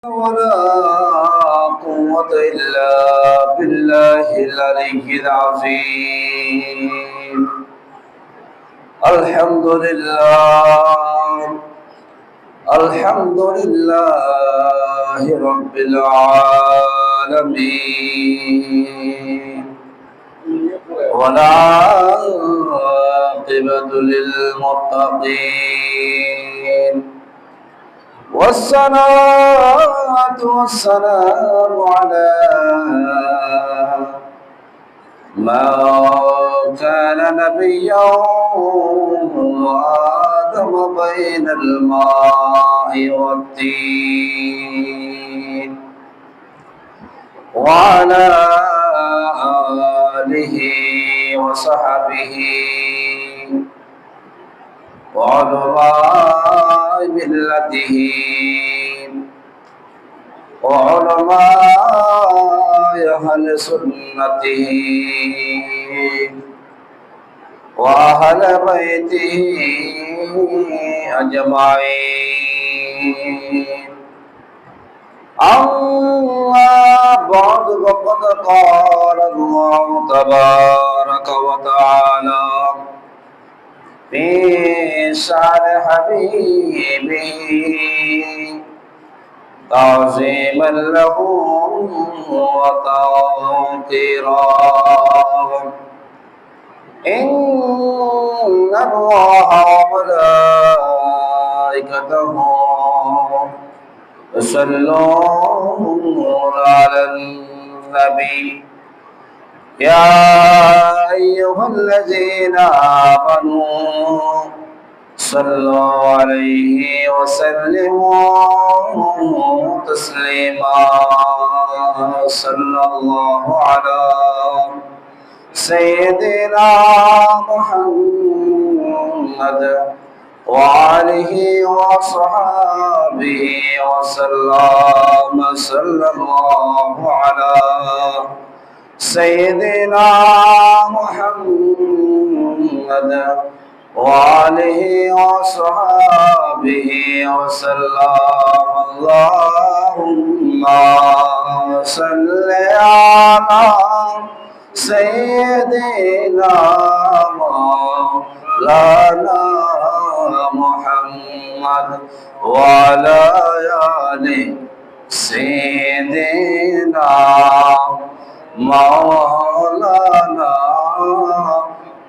ولا قوة إلا بالله العلي العظيم. الحمد لله الحمد لله رب العالمين، والعاقبة للمتقين، والصلاة والسلام على من كان نبيا وآدم بين الماء والطين، وعلى آله وصحبه وعلماء ملته وعلماء أهل سنته وأهل بيته أجمعين. أما بعد، فقد قال الله تبارك وتعالى في شأن حبيبه تعظيما له وتوقيرا: إن الله وملائكته يصلون على النبي يا أيها الذين آمنوا صلوا عليه وسلموا تسليما. صلى الله على سيدنا محمد وآله وصحبه وسلم. صلى الله على سيدنا محمد وآله وصحبه وسلم. اللهم صل على سيدنا مولانا محمد وعلى آل سيدنا مولانا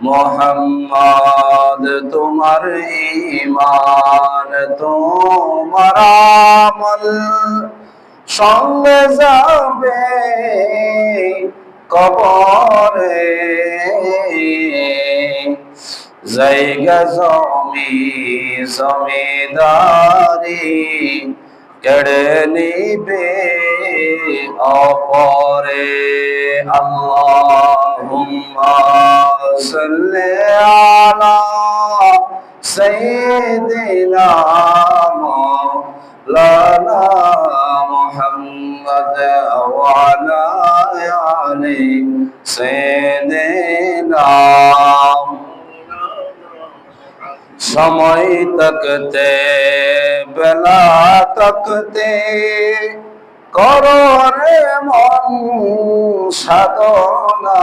মোহাম্মদ। তোমার ঈমান তোমার আমল সঙ্গে যাবে কবরে, জায়গা জমি জমিদারি কেড়ে নিবে অপরে। আল্লাহুম্মা সাল্লি আলা সাইয়্যিদিনা মাওলানা মুহাম্মদ ওয়া আলা আলি সাইয়্যিদিনা। সময় তকতে বেলা তকতে করো রে মন সাধনা,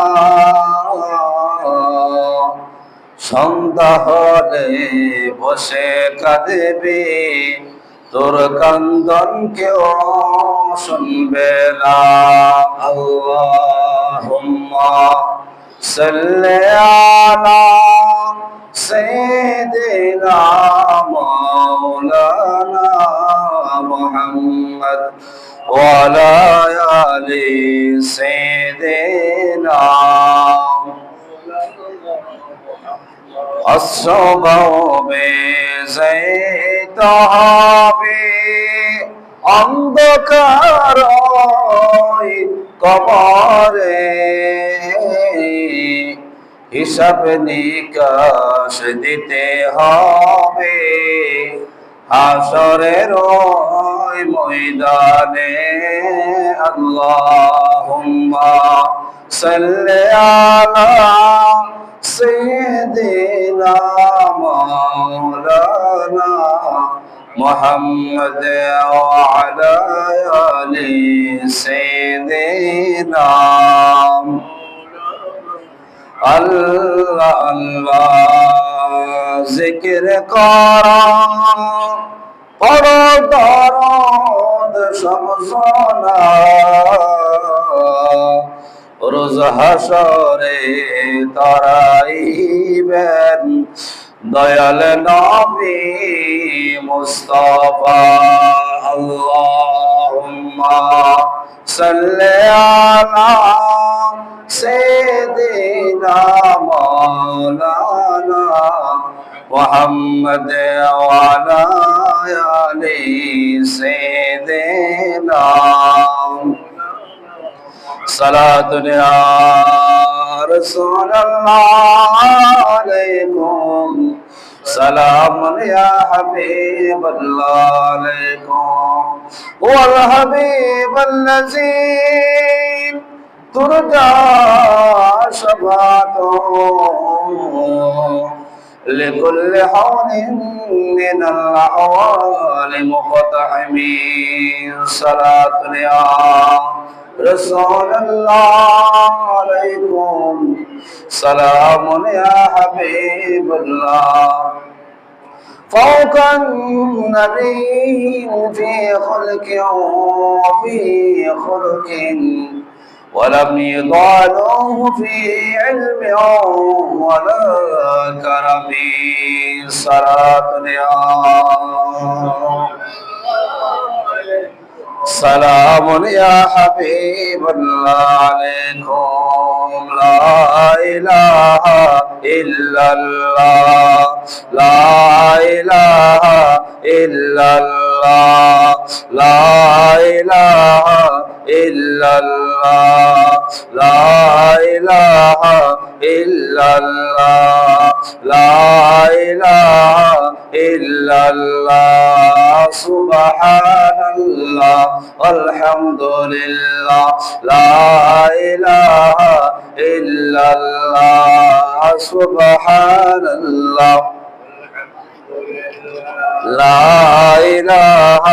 সন্ধ্যা হলে বসে কাঁদবি তোর কান্দন কেউ শুনবে না। আল্লাহুম্মা সাল্লি আলা سيدنا مولانا محمد وعلى آل سيدنا। الصبح বেজাইতে হবে অন্ধকার কবরে, হিসাব নিকাশ দিতে হবে হাসরের ওই ময়দানে। আল্লাহুম্মা সাল্লি আলা সাইয়্যিদিনা মাওলানা محمد وعلى آل سيدنا আল্লাহ আল্লাহ জিকির করা পড়ো দরুদ সমসনা রোজ হাসরে তারাইবেন দয়াল নবী মুস্তাফা আল্লাহুম্মা সাল্লি আলা سيدنا مولانا محمد وعلى آل سيدنا صلاة يا رسول الله عليكم سلام يا حبيب الله عليكم والحبيب الذي ترجى شفاعته لكل حول من الأحوال مقتحمين صلاة يا رسول الله عليكم سلام يا حبيب الله فوق النبي في خلق وفي خلق ولم يضالوه في علم ولا كرم صلاة سلام يا حبيب الله عليكم لا إله إلا الله لا إله إلا الله لا إله إلا الله لا إله إلا الله لا إله إلا الله سبحان الله والحمد لله لا إله إلا الله سبحان الله لا إله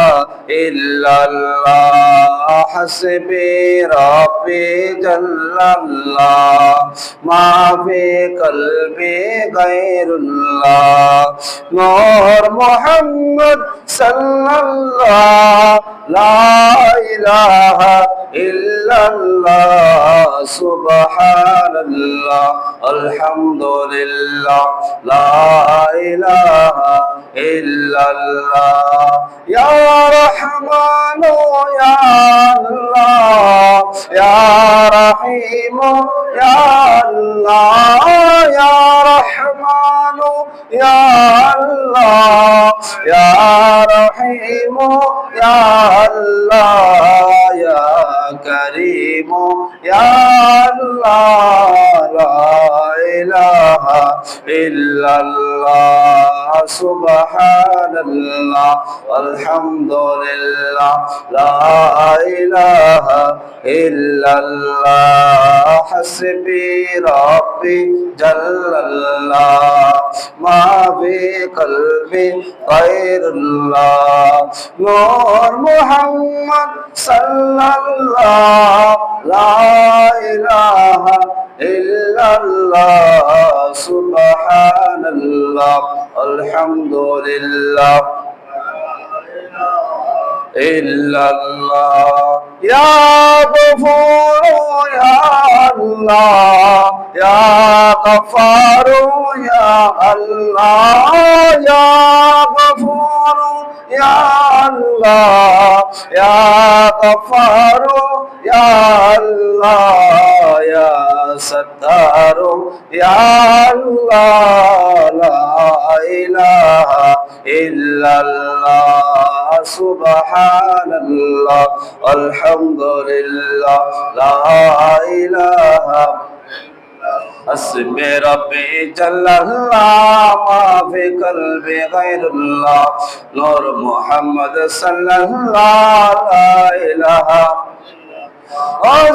إلا الله حسبي ربي جل الله ما في قلبي غير الله نور محمد صلى الله لا إله إلا الله سبحان الله الحمد لله لا إله إلا الله يا رحمن يا الله يا رحيم يا الله يا رحمن يا الله يا رحيم يا الله يا كريم يا الله لا إله إلا الله سبحان الله والحمد لله لا إله إلا الله حسبي ربي جل الله ما في قلبي غير الله نور محمد صلى الله لا إله إلا الله سبحان الله الحمد لله إلا الله يا غفور يا الله يا غفار يا الله يا غفور يا الله يا غفار يا الله يا ستار يا الله لا إله إلا الله سبحان الله الحمد لله لا إله حسبي ربي جل الله ما في قلبي غير الله نور محمد صلى الله لا إله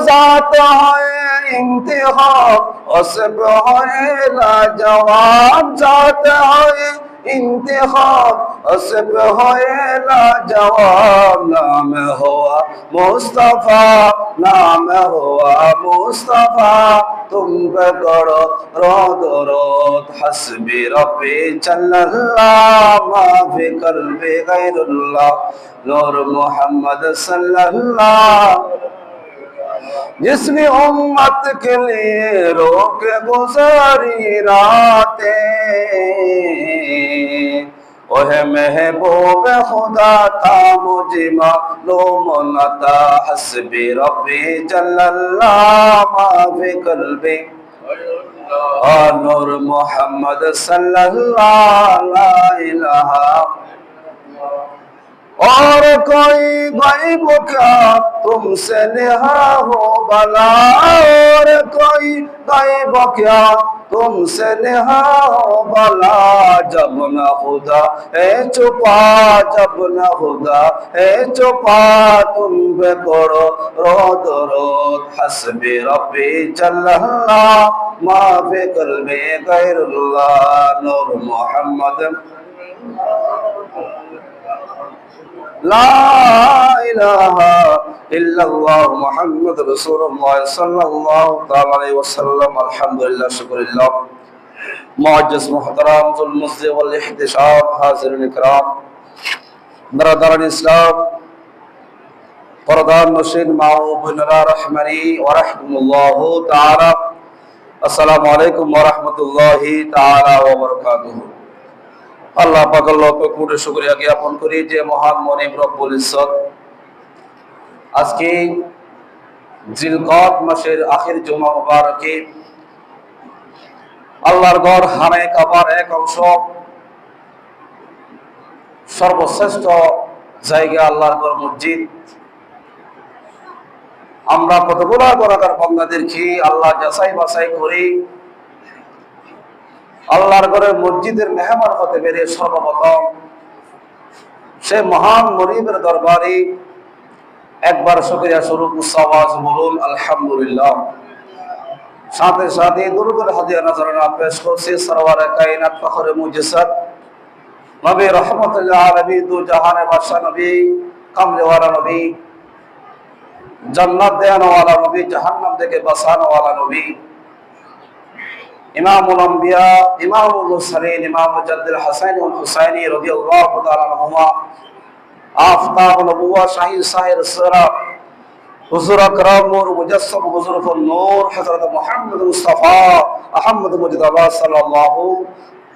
ذات ہے انتخاب اسب ہے لاجواب ذات ہے इंतखाब हस्ब होए लाजवाब नाम हुआ मुस्तफा नाम हुआ मुस्तफा तुम पे करो रोद रोद हस्बी रब्बी जल्लल्लाह माफी कल्बी गैरुल्लाह नूर मोहम्मद सल्लल्लाह जिसने उम्मत के लिए रोक गुजारी रातें ओहे महबूब खुदा था मुझे मालूम न था हस्बी रब्बी जल्लल्लाह माफी कल्बी नूर मोहम्मद सल्लल्लाह ला इलाहा और कोई गैब क्या तुमसे नेहा हो भला और कोई गैब क्या तुमसे नेहा हो भला जब न खुदा है चुपा जब न खुदा है चुपा तुम पे करो रोद रोद हस्बी रब्बी जल्लल्लाह माफी कल्बी गैरुल्लाह नूर मोहम्मद ला इलाहा इल्लल्लाह मुहम्मद रसूलुल्लाह सल्लल्लाहु तआला अलैहि वसल्लम अल्हम्दुलिल्लाह शुक्रिल्लाह मुअज्जज़ मुहतरम जुल मुस्लिम वल इहतिशाम हाज़िरीन इकराम बरदारान इस्लाम परदान नशीन माओ बिनरा रहमनी व रहमुल्लाहु तआला अस्सलामु अलैकुम व रहमतुल्लाहि तआला व बरकातुहू আল্লাহ পাকের লক্ষ কোটি শুকরিয়া জ্ঞাপন করি যে মহান মনিব রব্বুল ইজ্জত আজকে জিলকদ মাসের আখির জুমা মুবারকে আল্লাহর ঘর হানে কাবার এক অংশ সর্বশ্রেষ্ঠ জায়গা আল্লাহর ঘর মসজিদ আমরা কতগুলো গুনাহগার বান্দাদেরকে আল্লাহ যাচাই বাছাই করি আল্লাহর ঘরের মসজিদের মেহমান হতে পেরে সর্বপ্রথম সে মহান মনিবের দরবারে একবার শুকরিয়া স্বরূপ আওয়াজ বলুন আলহামদুলিল্লাহ সাথে সাথে দুরূদুল হাদিয়া নজরানা পেশ করছি সরওয়ারে কায়নাত ফখরে মুজিসাত নবী রহমাতুল আলামিন দু জাহানের বাদশা নবী কামলে ওয়ালা নবী জান্নাত দেওয়ানো ওয়ালা নবী জাহান্নাম থেকে বাঁচানো ওয়ালা নবী ইমামুল আম্বিয়া ইমামুল মুরসালিন ইমাম মুজাদ্দিদ হাসান ওয়াল হুসাইনি রাদিয়াল্লাহু তাআলা আনহুমা আফতাব নবুওয়া শাহিদ সাহির সিরা হুজুর আকরাম নূর মুজাসসাম হুজুরুল নূর হযরত মুহাম্মদ মুস্তাফা আহমদ মুজতবা সাল্লাল্লাহু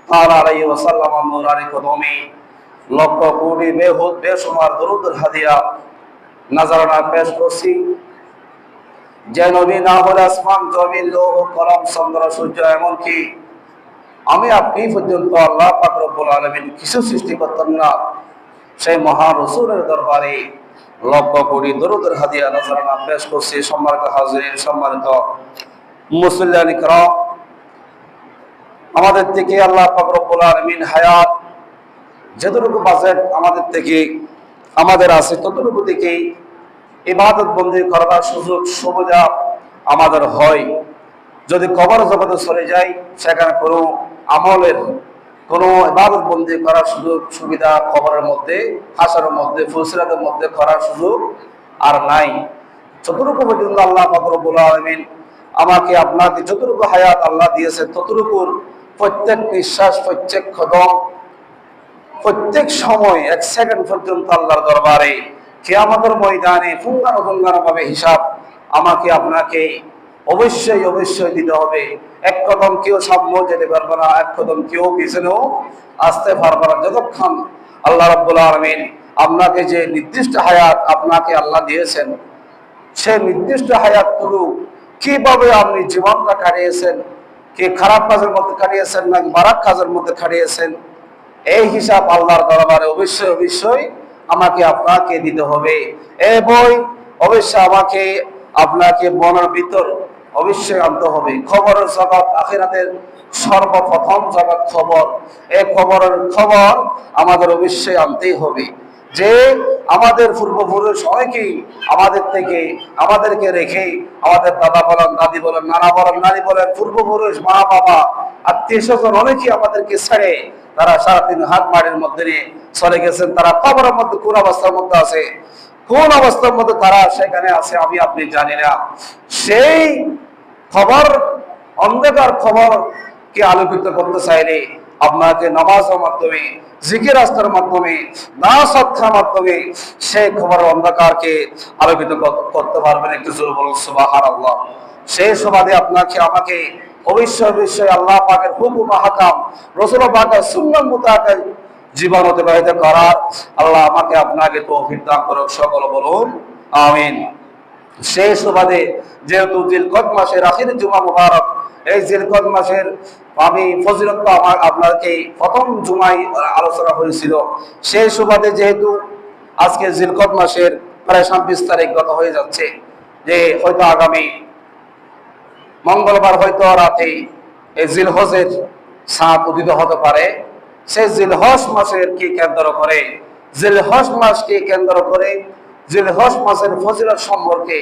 তাআলা আলাইহি ওয়াসাল্লাম নূরানি কদমে লক্ষ কোটি বেহুদ বেশুমার দরুদুল হাদিয়া নজরানা পেশ করছি যে নবী না হলে আসমান জমিন লৌহ কলম চন্দ্র সূর্য এমনকি আমি আপনি পর্যন্ত আল্লাহ পাক রব্বুল আলামিন কিছু সৃষ্টি করতেন না সেই মহান রাসূলের দরবারে লক্ষ কোটি দরুদের হাদিয়া নজরানা পেশ করছি সম্মানিত হাজিরিন সম্মানিত মুসল্লিয়ান ইকরাম আমাদের থেকে আল্লাহ পাক রব্বুল আলামিন হায়াত যতটুকু বাজেট আমাদের থেকে আমাদের আছে ততটুকু থেকেই ইবাদত বন্দি করার সুযোগ সুবিধা আমাদের হয় যদি কবর জগতে চলে যাই সেখানে কোনো আমলের কোনো ইবাদত বন্দি করার সুযোগ সুবিধা কবরের মধ্যে হাসরের মধ্যে ফুলসিরাতের মধ্যে করার সুযোগ আর নাই যতটুকু পর্যন্ত আল্লাহ পাক রব্বুল আলামিন আমাকে আপনাকে যতটুকু হায়াত আল্লাহ দিয়েছে ততটুকুর প্রত্যেক নিঃশ্বাস প্রত্যেক কদম প্রত্যেক সময় এক সেকেন্ড পর্যন্ত আল্লাহর দরবারে কিয়ামতের ময়দানে পুঙ্খানুপুঙ্খানু ভাবে হিসাব আমাকে আপনাকে অবশ্যই অবশ্যই দিতে হবে এক কদম কেউ সামনে যেতে পারবে না এক কদম কেউ পিছনেও আসতে পারবে না যতক্ষণ আল্লাহ রাব্বুল আলামিন আপনাকে যে নির্দিষ্ট হায়াত আপনাকে আল্লাহ দিয়েছেন সে নির্দিষ্ট হায়াতগুলো কিভাবে আপনি জীবনটা কাটিয়েছেন কি খারাপ কাজের মধ্যে কাটিয়েছেন নাকি বারাক কাজের মধ্যে কাটিয়েছেন এই হিসাব আল্লাহর দরবারে অবশ্যই অবশ্যই আমাকে আপনাকে দিতে হবে এই বই অবশ্যই আমাকে আপনাকে মনের ভিতর অবশ্যই আনতে হবে খবরের জগৎ আখিরাতের সর্বপ্রথম জগৎ খবর এই খবরের খবর আমাদের অবশ্যই আনতেই হবে যে আমাদের পূর্বপুরুষ অনেকেই আমাদের থেকে আমাদেরকে রেখে আমাদের দাদা বলেন দাদি বলেন নানা বলেন নানি বলেন পূর্বপুরুষ মা বাবা আত্মীয় স্বজন অনেকেই আমাদেরকে ছেড়ে তারা 3.5 হাত মাটির মধ্যে নিয়ে চলে গেছেন। তারা কবরের মধ্যে কোন অবস্থার মধ্যে আছে, কোন অবস্থার মধ্যে তারা সেখানে আছে আমি আপনি জানি না। সেই খবর, অন্ধকার খবর কে আলোকিত করতে চাইলে আপনাকে নামাজের মাধ্যমে, জিকির আস্তার মাধ্যমে, নামাজ সৎকার মাধ্যমে সেই খবরের অন্ধকারকে আলোকিত করতে পারবেন। একটু জোরে বলুন সুবহানাল্লাহ। সেই সুবাদে আপনাকে আমাকে অবশ্যই অবশ্যই আল্লাহ পাকের হুকুম আহকাম, রাসূল পাকের সুন্নাত মোতাবেক জীবন অতিবাহিত করার আল্লাহ আমাকে আপনাকে তৌফিক দান করুক। সকল বলুন আমিন। সেই সুবাদে যেহেতু জিলকদ মাসের আখির জুমা মুবারক, এই জিলকদ মাসের আমি ফজিলত আমার আপনাকে প্রথম জুমায় আলোচনা হয়েছিল। সেই সুবাদে যেহেতু আজকে জিলকদ মাসের প্রায় 26 তারিখ গত হয়ে যাচ্ছে, যে হয়তো আগামী মঙ্গলবার হয়তো রাতে এই জিলহজের চাঁদ উদিত হতে পারে। সেই জিলহজ মাসের কি কেন্দ্র করে, জিলহজ মাসকে কেন্দ্র করে জিলহজ মাসের ফজিলত সম্পর্কে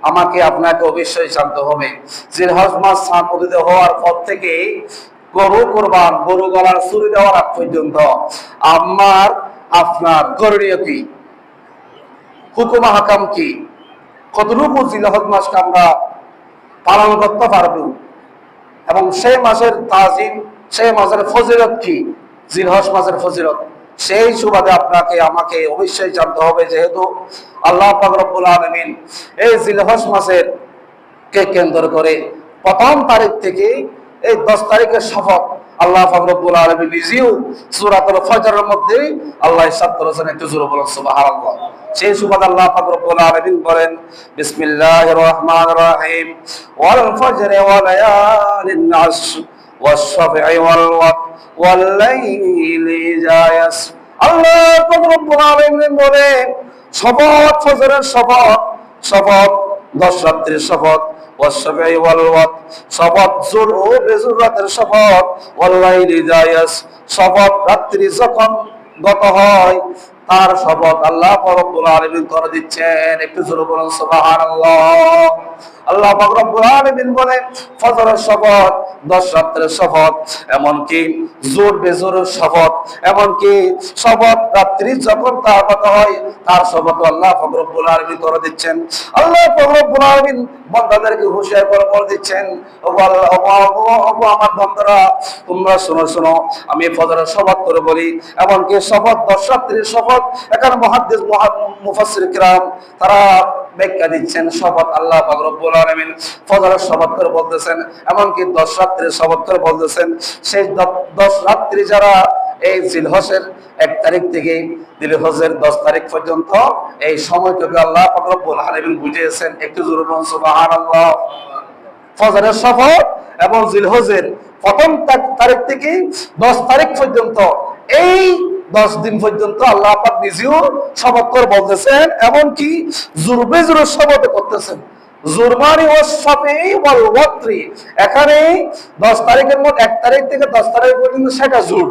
আমাকে আপনাকে অবশ্যই জানতে হবে। জিলহজ মাস চাঁদ উদিত হওয়ার পর থেকে গরু কুরবান, গরু গলার ছুরি দেওয়ার আগ পর্যন্ত আমার আপনার করণীয় কি, হুকুম হাকাম কি, কতটুকু জিলহজ মাসকে আমরা পালন করতে পারবো, এবং সেই মাসের তাজিম, সেই মাসের ফজিলত কি, জিলহজ মাসের ফজিলত, সেই সুবাদে আপনাকে আমাকে অবশ্যই জানতে হবে। যেহেতু আল্লাহ পাক রব্বুল আলামিন এই জিলহজ মাসের কে কেন্দ্র করে প্রথম তারিখ থেকে এই 10 তারিখের শপথ আল্লাহ পাক রব্বুল আলামিন নিজেও সূরাতুল ফজরের মধ্যে আল্লাহ ইরশাদ করেছেন। একটু জোরে বলুন সুবহানাল্লাহ। সেই সুবাদে আল্লাহ পাক রব্বুল আলামিন বলেন, বিসমিল্লাহির রহমানির রহিম, ওয়াল ফজরি ওয়া লায়ালিন আশর ওয়াশ শাফঈ ওয়াল ওয়াতর ওয়াল লাইলি ইযা ইয়াসর। আল্লাহ পাক রব্বুল আলামিন বলেন, শপথ ফজরের শপথ, শপথ 10 রাত্রির শপথ, ওয়াশ শাফঈ ওয়াল ওয়াতর শপথ, জোর ও বেজুর রাতের শপথ, ওয়াল লাইলি ইযা ইয়াসর শপথ রাত্রি যখন গত হয় তার শপথ আল্লাহ রব্বুল আলামিন করে দিচ্ছেন। একটু জোরে বলুন সুবহানাল্লাহ। আল্লাহ রব্বুল আলামিন বলেন ফজরের শপথ, 10 রাত্রের শপথ, এমনকি জোর বেজোরের শপথ, এমনকি শপথ রাত্রি যখন তার কথা হয় তার শপথ আল্লাহ রব্বুল আলামিন করে দিচ্ছেন। আল্লাহ রব্বুল আলামিন বান্দাদেরকে হুঁশিয়ার করে বলে দিচ্ছেন, ও আল্লাহ, ও আমার বান্দারা তোমরা শোনো শোনো, আমি ফজরের শপথ করে বলি, এমনকি শপথ 10 রাত্রির শপথ। এখানে মুহাদ্দিস মুফাসসির কিরাম তারা ব্যাখ্যা দিচ্ছেন, শপথ আল্লাহ পাক রব্বুল আলামিন ফজরের শপথ করে বলতেছেন, এমনকি 10 রাত্রির শপথ করে বলতেছেন। সেই 10 রাত্রি যারা এই জিলহজের 1 তারিখ থেকে জিলহজের 10 তারিখ পর্যন্ত এই সময়টুকু আল্লাহ পাক রব্বুল আলামিন বুঝিয়েছেন। একটু জোরে বলুন সুবহানাল্লাহ। ফজরের শপথ এবং জিলহজের প্রথম তারিখ থেকে 10 তারিখ পর্যন্ত এই 10 দিন পর্যন্ত আল্লাহ পাক নিজেও শপথ করে বলতেছেন, এমনকি জুরবে জুর শপথ করতেছেন। জুরমানি ও শাফঈ ওয়াল ওয়াতরি, এখানে 10 তারিখের মধ্যে 1 তারিখ থেকে 10 তারিখ পর্যন্ত সেটা জুর,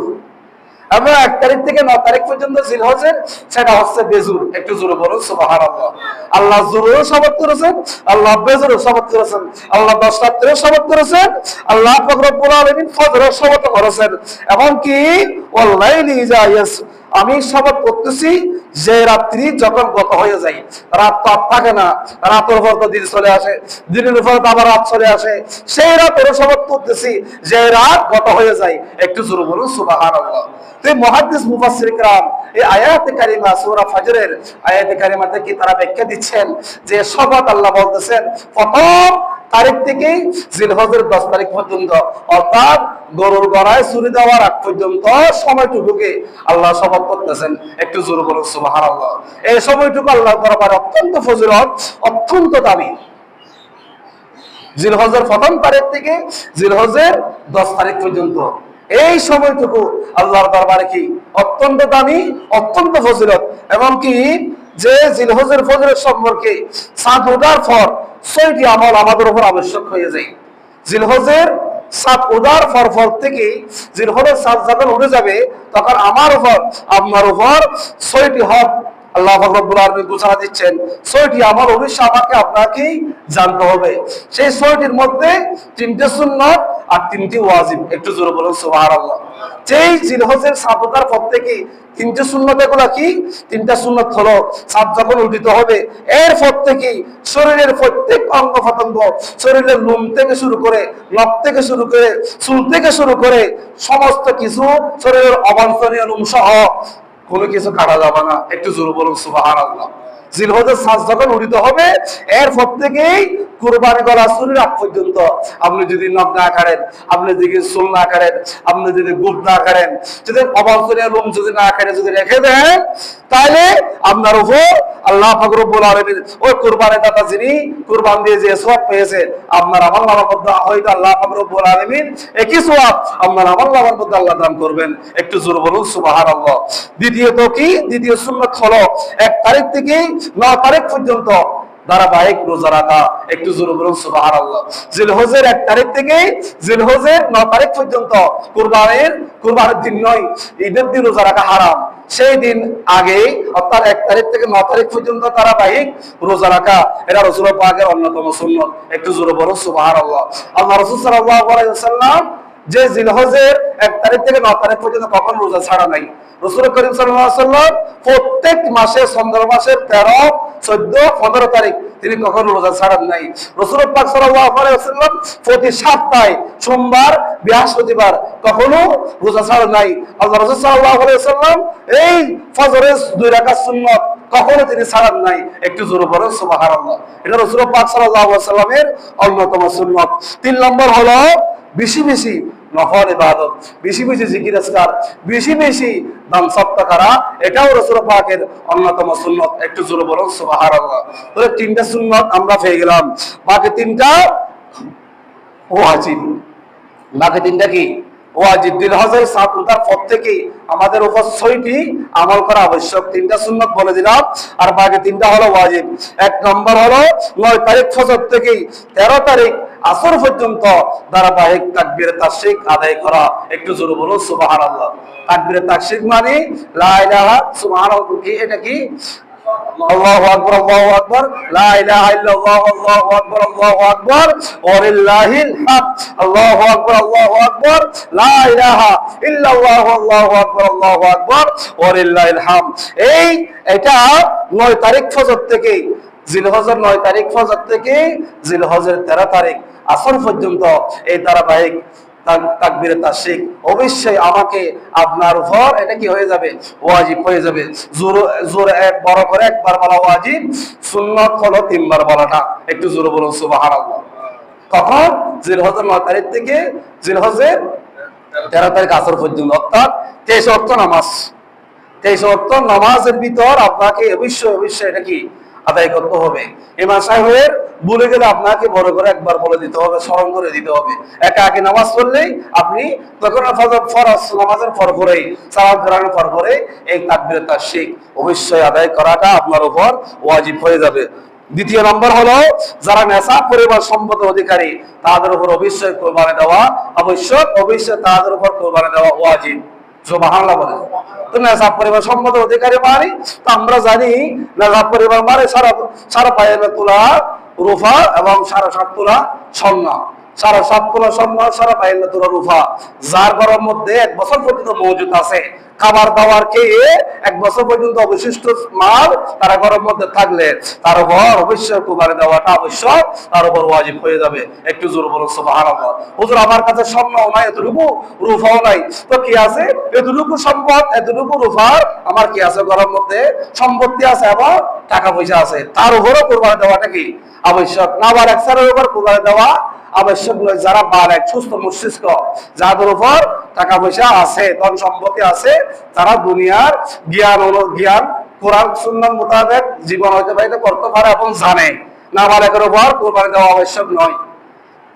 আমরা 1 তারিখ থেকে 9 তারিখ পর্যন্ত জিলহজের সেটা হচ্ছে বেজুর। একটু জোরে বলুন সুবহানাল্লাহ। আল্লাহ জুরও শপথ করেছেন, আল্লাহ বেজুরও শপথ করেছেন, আল্লাহ 10 রাত্রেও শপথ করেছেন, আল্লাহ পাক রব্বুল আলামিন ফজরের শপথ করেছেন, এমনকি ওয়াল লাইলি ইযা ইয়াসর, আমি শপথ করতেছি যে রাত্রি যখন গত হয়ে যায়, রাত তো আর থাকে না, রাতের পর তো দিন চলে আসে, দিনের পর তো আবার রাত চলে আসে, সেই রাতের শপথ করতেছি যে রাত গত হয়ে যায়। একটু জোরে বলুন সুবহানাল্লাহ। তো মুহাদ্দিস মুফাসসির কিরাম এই আয়াতে কারিমা সূরা ফজরের আয়াতে কারিমাতে কি তারা ব্যাখ্যা দিচ্ছেন যে শপথ আল্লাহ বলতেছেন প্রথম তারিখ থেকে জিলহজের 10 তারিখ পর্যন্ত, অর্থাৎ গরুর গলায় ছুরি দেওয়ার আগ পর্যন্ত সময়টুকুকে আল্লাহ শপথ করতেছেন। একটু জোরে বলুন সুবহানাল্লাহ। এই সময়টুকু আল্লাহর দরবারে অত্যন্ত ফজিলত, অত্যন্ত দামি। জিলহজের প্রথম তারিখ থেকে জিলহজের 10 তারিখ পর্যন্ত এই সময়টুকু আল্লাহর দরবারে কি অত্যন্ত দামি, অত্যন্ত ফজিলত। এমনকি যে জিলহজের ফজরের সম্পর্কে চাঁদ ওঠার পর 6টি আমল আমাদের উপর আবশ্যক হয়ে যায়। জিলহজের চাঁদ ওঠার পর থেকে জিলহজের চাঁদ যখন উঠে যাবে তখন আমার উপর, আপনার উপর 6টি হক আল্লাহ পাক রব্বুল আলামিন ঘোষণা দিচ্ছেন। 6টি আমল অবশ্যই আমাকে আপনাকেই জানতে হবে। সেই 6টির মধ্যে 3টে সুন্নাত আর 3টি ওয়াজিব। একটু জোরে বলুন সুবহানাল্লাহ। যেই জিলহজের সাত ওঠার পর থেকে তিনটে সুন্নত, এগুলা কি? তিনটা সুন্নত হলো, সাত যখন উঠিত হবে এরপর থেকে শরীরের প্রত্যেক অঙ্গ প্রত্যঙ্গ, শরীরের লোম থেকে শুরু করে, নখ থেকে শুরু করে, চুল থেকে শুরু করে সমস্ত কিছু শরীরের অবাঞ্ছনীয় লোম সহ কোনো কিছু কাটা যাবে না। একটু জোরে বলুন সুবহানাল্লাহ। জিলহজের সাজ যখন উঠিত হবে এরপর থেকেই কুরবানি করা শুরুর আগ পর্যন্ত আপনি যদি নখ না কাটেন, আপনি যদি চুল না কাটেন, আপনি যদি গোঁফ না কাটেন, যদি অবাঞ্ছনীয় লোম যদি না কাটে যদি রেখে দেন, তাহলে আপনার উপর আল্লাহ পাক রব্বুল আলামিন ওই কুরবানির দাতা যিনি কুরবান দিয়ে যে সওয়াব পেয়েছে, আপনার আমল নামার মধ্যে হয়তো আল্লাহ পাক রব্বুল আলামিন একই সওয়াব আপনার আমল নামার মধ্যে আল্লাহ দান করবেন। একটু জোরে বলুন সুবহানাল্লাহ। দ্বিতীয়ত কি? দ্বিতীয় সুন্নাত হলো 1 তারিখ থেকে 9 তারিখ পর্যন্ত ধারাবাহিক রোজা রাখা। একটু জোরে বলুন সুবহানাল্লাহ। জিলহজের 1 তারিখ থেকে জিলহজের 9 তারিখ পর্যন্ত কুরবানির দিন নয়, ঈদের দিন রোজা রাখা হারাম। সেই দিন আগে অর্থাৎ 1 তারিখ থেকে 9 তারিখ পর্যন্ত ধারাবাহিক রোজা রাখা, এটা রাসূল পাকের অন্যতম সুন্নাত। একটু জোরে বলুন সুবহানাল্লাহ। আল্লাহ রাসূল সাল্লাল্লাহু আলাইহি ওয়াসাল্লাম যে জিলহজের 1 তারিখ থেকে 9 তারিখ পর্যন্ত কখন রোজা ছাড়া নাই। রাসূল করিম সাল্লাল্লাহু আলাইহি ওয়াসাল্লাম প্রত্যেক মাসে চন্দ্র মাসের 13, 14, 15 তারিখ তিনি কখনো রোজা ছাড়েন নাই। রাসূল পাক সাল্লাল্লাহু আলাইহি ওয়াসাল্লাম প্রতি সপ্তাহে সোমবার, বৃহস্পতিবার কখনো রোজা ছাড়েন নাই। আল্লাহ রাসূল সাল্লাল্লাহু আলাইহি ওয়াসাল্লাম এই ফজরের 2 রাকাত সুন্নাত কখনো তিনি ছাড়েন নাই। একটু জোরে বলুন সুবহানাল্লাহ। এটা রাসূল পাক সাল্লাল্লাহু আলাইহি ওয়াসাল্লামের অন্যতম সুন্নাত। 3 নম্বর হলো বেশি বেশি নফল ইবাদত, বেশি বেশি জিকির আজকার, বেশি বেশি দান সদকা করা, এটাও রাসূল পাকের অন্যতম সুন্নাত। একটু জোরে বলুন সুবহানাল্লাহ। তাহলে 3টা সুন্নাত আমরা পেয়ে গেলাম, বাকি 3টা ওয়াজিব। বাকি 3টা কি? ওয়াজিব। জিলহজের 7 উঠার পর থেকে আমাদের উপর 6টি আমল করা আবশ্যক। 3টা সুন্নাত বলে দিলাম, আর বাকি 3টা হলো ওয়াজিব। 1 নম্বর হলো 9 তারিখ ফজর থেকে 13 তারিখ আসর পর্যন্ত ধারাবাহিক তাকবীরে তাশরিক আদায় করা। একটু জোরে বলুন সুবহানাল্লাহ। তাকবীরে তাশরিক মানে লা ইলাহা সুবহানাল্লাহ, কি এটা কি? আল্লাহু আকবার, আল্লাহু আকবার, লা ইলাহা ইল্লাল্লাহ, আল্লাহু আকবার, আল্লাহু আকবার, ওয়া লিল্লাহিল হামদ, আল্লাহু আকবার, আল্লাহু আকবার, লা ইলাহা ইল্লাল্লাহ, আল্লাহু আকবার, আল্লাহু আকবার, ওয়া লিল্লাহিল হামদ। এটা 9 তারিখ ফজর থেকে, জিলহজের 9 তারিখ ফজর থেকে জিলহজের 13 তারিখ আসর পর্যন্ত এই ধারাবাহিক তাকবীরে তাশরিক অবশ্যই আমাকে আপনার উপর এটা কি হয়ে যাবে? ওয়াজিব হয়ে যাবে। জোরে বড় করে একবার বলা ওয়াজিব, সুন্নাত হলো 3 বার বলাটা। একটু জোরে বলুন সুবহানাল্লাহ। তখন জিলহজের 9 তারিখ থেকে জিলহজের 13 তারিখ আসর পর্যন্ত, অর্থাৎ 23 ওয়াক্ত নামাজ। 23 ওয়াক্ত নামাজের ভিতর আপনাকে অবশ্যই এটা কি আদায় করতে হবে। ইমাম সাহেবের বলে গেলে আপনাকে বড় করে একবার বলে দিতে হবে, স্মরণ করে দিতে হবে। একা একা নামাজ পড়লেই আপনি তখন ফরজ নামাজের পর পরেই সালাম ফেরানোর পর পরে এই তাকবীরে তাশরিক অবশ্যই আদায় করাটা আপনার উপর ওয়াজিব হয়ে যাবে। 2 নম্বর হলো যারা নেশাব পরিবার সম্পদ অধিকারী তাদের উপর অবশ্যই কোরবানি দেওয়া আবশ্যক, অবশ্যই তাদের উপর কোরবানি দেওয়া ওয়াজিব। সুবহানাল্লাহ বলেন। তো নেশাব পরিবার সম্পদ অধিকারী মানে তো আমরা জানি নেশাব পরিবার মানে সারা পায়ের তোলা রুফা এবং 7.5 তোলা স্বর্ণ, 7.5 তোলা স্বর্ণ, সারা পায়ের তোলা রুফা, যার ঘরের মধ্যে 1 বছর পর্যন্ত মজুদ আছে। খাবার দাবার খেয়ে 1 বছর পর্যন্ত অবশিষ্ট মাল তারা ঘরের মধ্যে থাকলে তার উপর অবশ্যই কুরবানি দেওয়াটা আবশ্যক, তার উপর ওয়াজিব হয়ে যাবে। একটু জোরে বলুন সুবহানাল্লাহ। হুজুর আমার কাছে স্বর্ণও নাই, এতটুকু রূপাও নাই, তো কি আছে? এতটুকু সম্পদ, এতটুকু রূপার আমার কি আছে? ঘরের মধ্যে সম্পত্তি আছে এবং টাকা পয়সা আছে, তার উপরও কুরবানি দেওয়াটা কি আবশ্যক। না আবার একসারের উপর কুরবানি দেওয়া আবশ্যক নয়। যারা বালেগ সুস্থ মস্তিষ্ক, যাদের উপর টাকা পয়সা আছে, ধন সম্পত্তি আছে, তারা দুনিয়ার জ্ঞান কোরআন সুন্নাহ মোতাবেক জীবন অতিবাহিত করতে পারে এবং জানে, নাবালেগের উপর কুরবানি দেওয়া আবশ্যক নয়।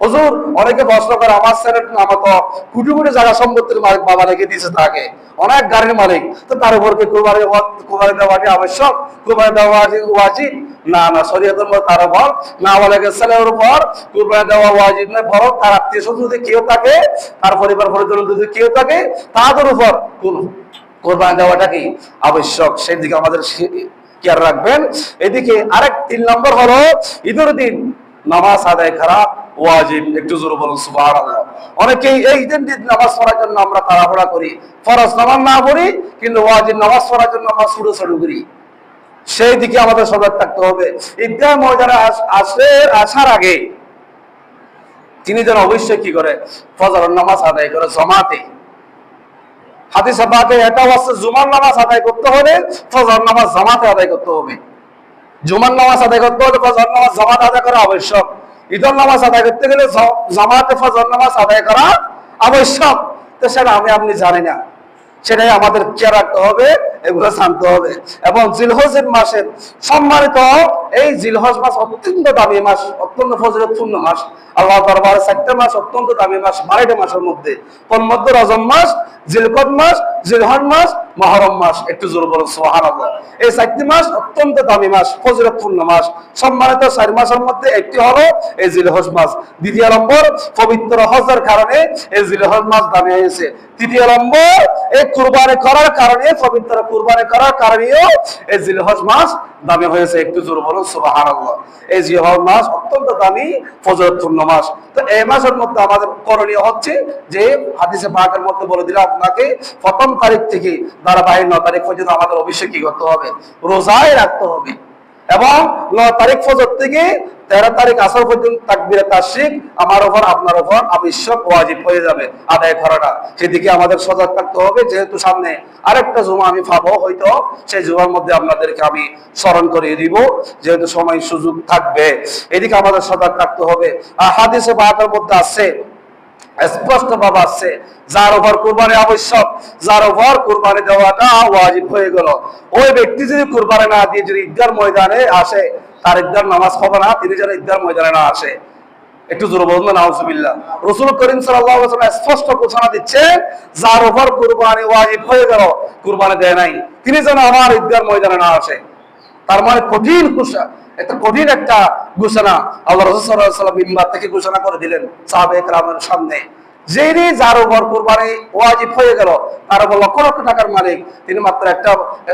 হুজুর অনেকে প্রশ্ন করে আমার ছেলের নামে তো কোটি কোটি জায়গা সম্পত্তির মালিক বাবা রেখে দিয়েছে, তাকে অনেক গাড়ির মালিক, তো তার উপর কি কুরবানি দেওয়াটি আবশ্যক? কুরবানি দেওয়া ওয়াজিব? না না, শরীয়তের মধ্যে তার উপর নাবালেগের ছেলের উপর কুরবানি দেওয়া ওয়াজিব নয়, বরং তার আত্মীয়স্বজন যদি কেউ থাকে, তার পরিবার পরিজন যদি কেউ থাকে, তাদের উপর কুরবানি দেওয়াটা কি আবশ্যক। সেই দিকে আমাদের খেয়াল রাখবেন। এদিকে আরেক 3 নম্বর হলো ঈদের দিন নামাজ আদায় করা ওয়াজিব। একটু জোরে বলুন সুবহানাল্লাহ। অনেকেই এই দিন নামাজ পড়ার জন্য আমরা তাড়াহুড়া করি, ফরজ নামাজ না পড়ি, কিন্তু ওয়াজিব নামাজ পড়ার জন্য আমরা ছুটোছুটি করি। সেই দিকে আমাদের সজাগ থাকতে হবে। ঈদগাহ ময়দানে আসার আগে তিনি যেন অবশ্যই কি করে, ফজরের নামাজ আদায় করে জামাতে। হাদিসে পাকে এটাও আছে, জুমার নামাজ আদায় করতে হলে ফজর নামাজ জামাতে আদায় করতে হবে। জুমার নামাজ আদায় করতে হলে ফজর নামাজ জামাতে আদায় করা আবশ্যক। ঈদের নামাজ আদায় করতে গেলে জামাতে ফজর নামাজ আদায় করা আবশ্যক। তো সেটা আপনি জানি না, সেটাই আমাদের খেয়াল রাখতে হবে, এগুলো জানতে হবে। এবং জিলহজের মাসের সম্মানিত এই জিলহজ মাস অত্যন্ত দামি মাস, অত্যন্ত ফজিলতপূর্ণ মাস। আল্লাহ দরবারে 4টা মাস অত্যন্ত দামি মাস, 12টা মাসের মধ্যে। কোন মধ্যে? রজব মাস, জিলকদ মাস, জিলহজ মাস, মুহররম মাস। একটু জোরে বলুন সুবহানাল্লাহ। এই 4টি মাস অত্যন্ত দামি মাস, ফজিলতপূর্ণ মাস। সম্মানিত 4 মাসের মধ্যে একটি হলো এই জিলহজ মাস। দ্বিতীয় নম্বর, পবিত্র হজের কারণে এই জিলহজ মাস দামি হয়েছে। তৃতীয় নম্বর, এই কুরবানি করার কারণে, পবিত্র কুরবানি করার কারণেও এই জিলহজ মাস দামি হয়েছে। একটু জোরে বলুন সুবহানাল্লাহ। এই জিলহজ মাস অত্যন্ত দামি, ফজিলতপূর্ণ মাস। তো এই মাসের মধ্যে আমাদের করণীয় হচ্ছে যে, হাদিসে পাকের মধ্যে বলে দিলাম আপনাকে, প্রথম তারিখ থেকে ধারাবাহিক 9 তারিখ পর্যন্ত আমাদের অবশ্যই কি করতে হবে? রোজায় রাখতে হবে। এবং 9 তারিখ ফজর থেকে 13 তারিখ আসর পর্যন্ত তাকবীরে তাশরিক আমার উপর, আপনার উপর আবশ্যক, ওয়াজিব হয়ে যাবে আদায় করাটা। সেদিকে আমাদের সজাগ থাকতে হবে। যেহেতু সামনে আরেকটা জুমা আমি পাবো, হয়তো সেই জুমার মধ্যে আপনাদেরকে আমি স্মরণ করিয়ে দিব, যেহেতু সময় সুযোগ থাকবে। এদিকে আমাদের সজাগ থাকতে হবে। আর হাদিসে পাকের মধ্যে আছে, স্পষ্ট ভাবে আছে, যার উপর কুরবানি আবশ্যক, যার উপর কুরবানি দেওয়াটা ওয়াজিব হয়ে গেল, ওই ব্যক্তি যদি কুরবানি না দিয়ে যদি ঈদগাহর ময়দানে আসে, তার ঈদগাহর নামাজ হবে না। তিনি যেন ঈদগাহর ময়দানে না আসে। একটু জোরে বলুন না নাউজুবিল্লাহ। রাসূল করিম সাল্লাল্লাহু আলাইহি ওয়াসাল্লাম স্পষ্ট ঘোষণা দিচ্ছেন, যার উপর কুরবানি ওয়াজিব হয়ে গেল, কুরবানি দেয় নাই, তিনি যেন আমার ঈদগাহর ময়দানে না আসে। তার মানে কঠিন ঘোষণা, একটা কঠিন একটা ঘোষণা আল্লাহ রাসূল সাল্লাল্লাহু আলাইহি ওয়াসাল্লাম মিম্বার থেকে ঘোষণা করে দিলেন সাহাবায়ে কেরামের সামনে। যিনি যার উপর কুরবানি ওয়াজিব হয়ে গেল, তার উপর লক্ষ লক্ষ টাকার মালিক, তিনি মাত্র একটা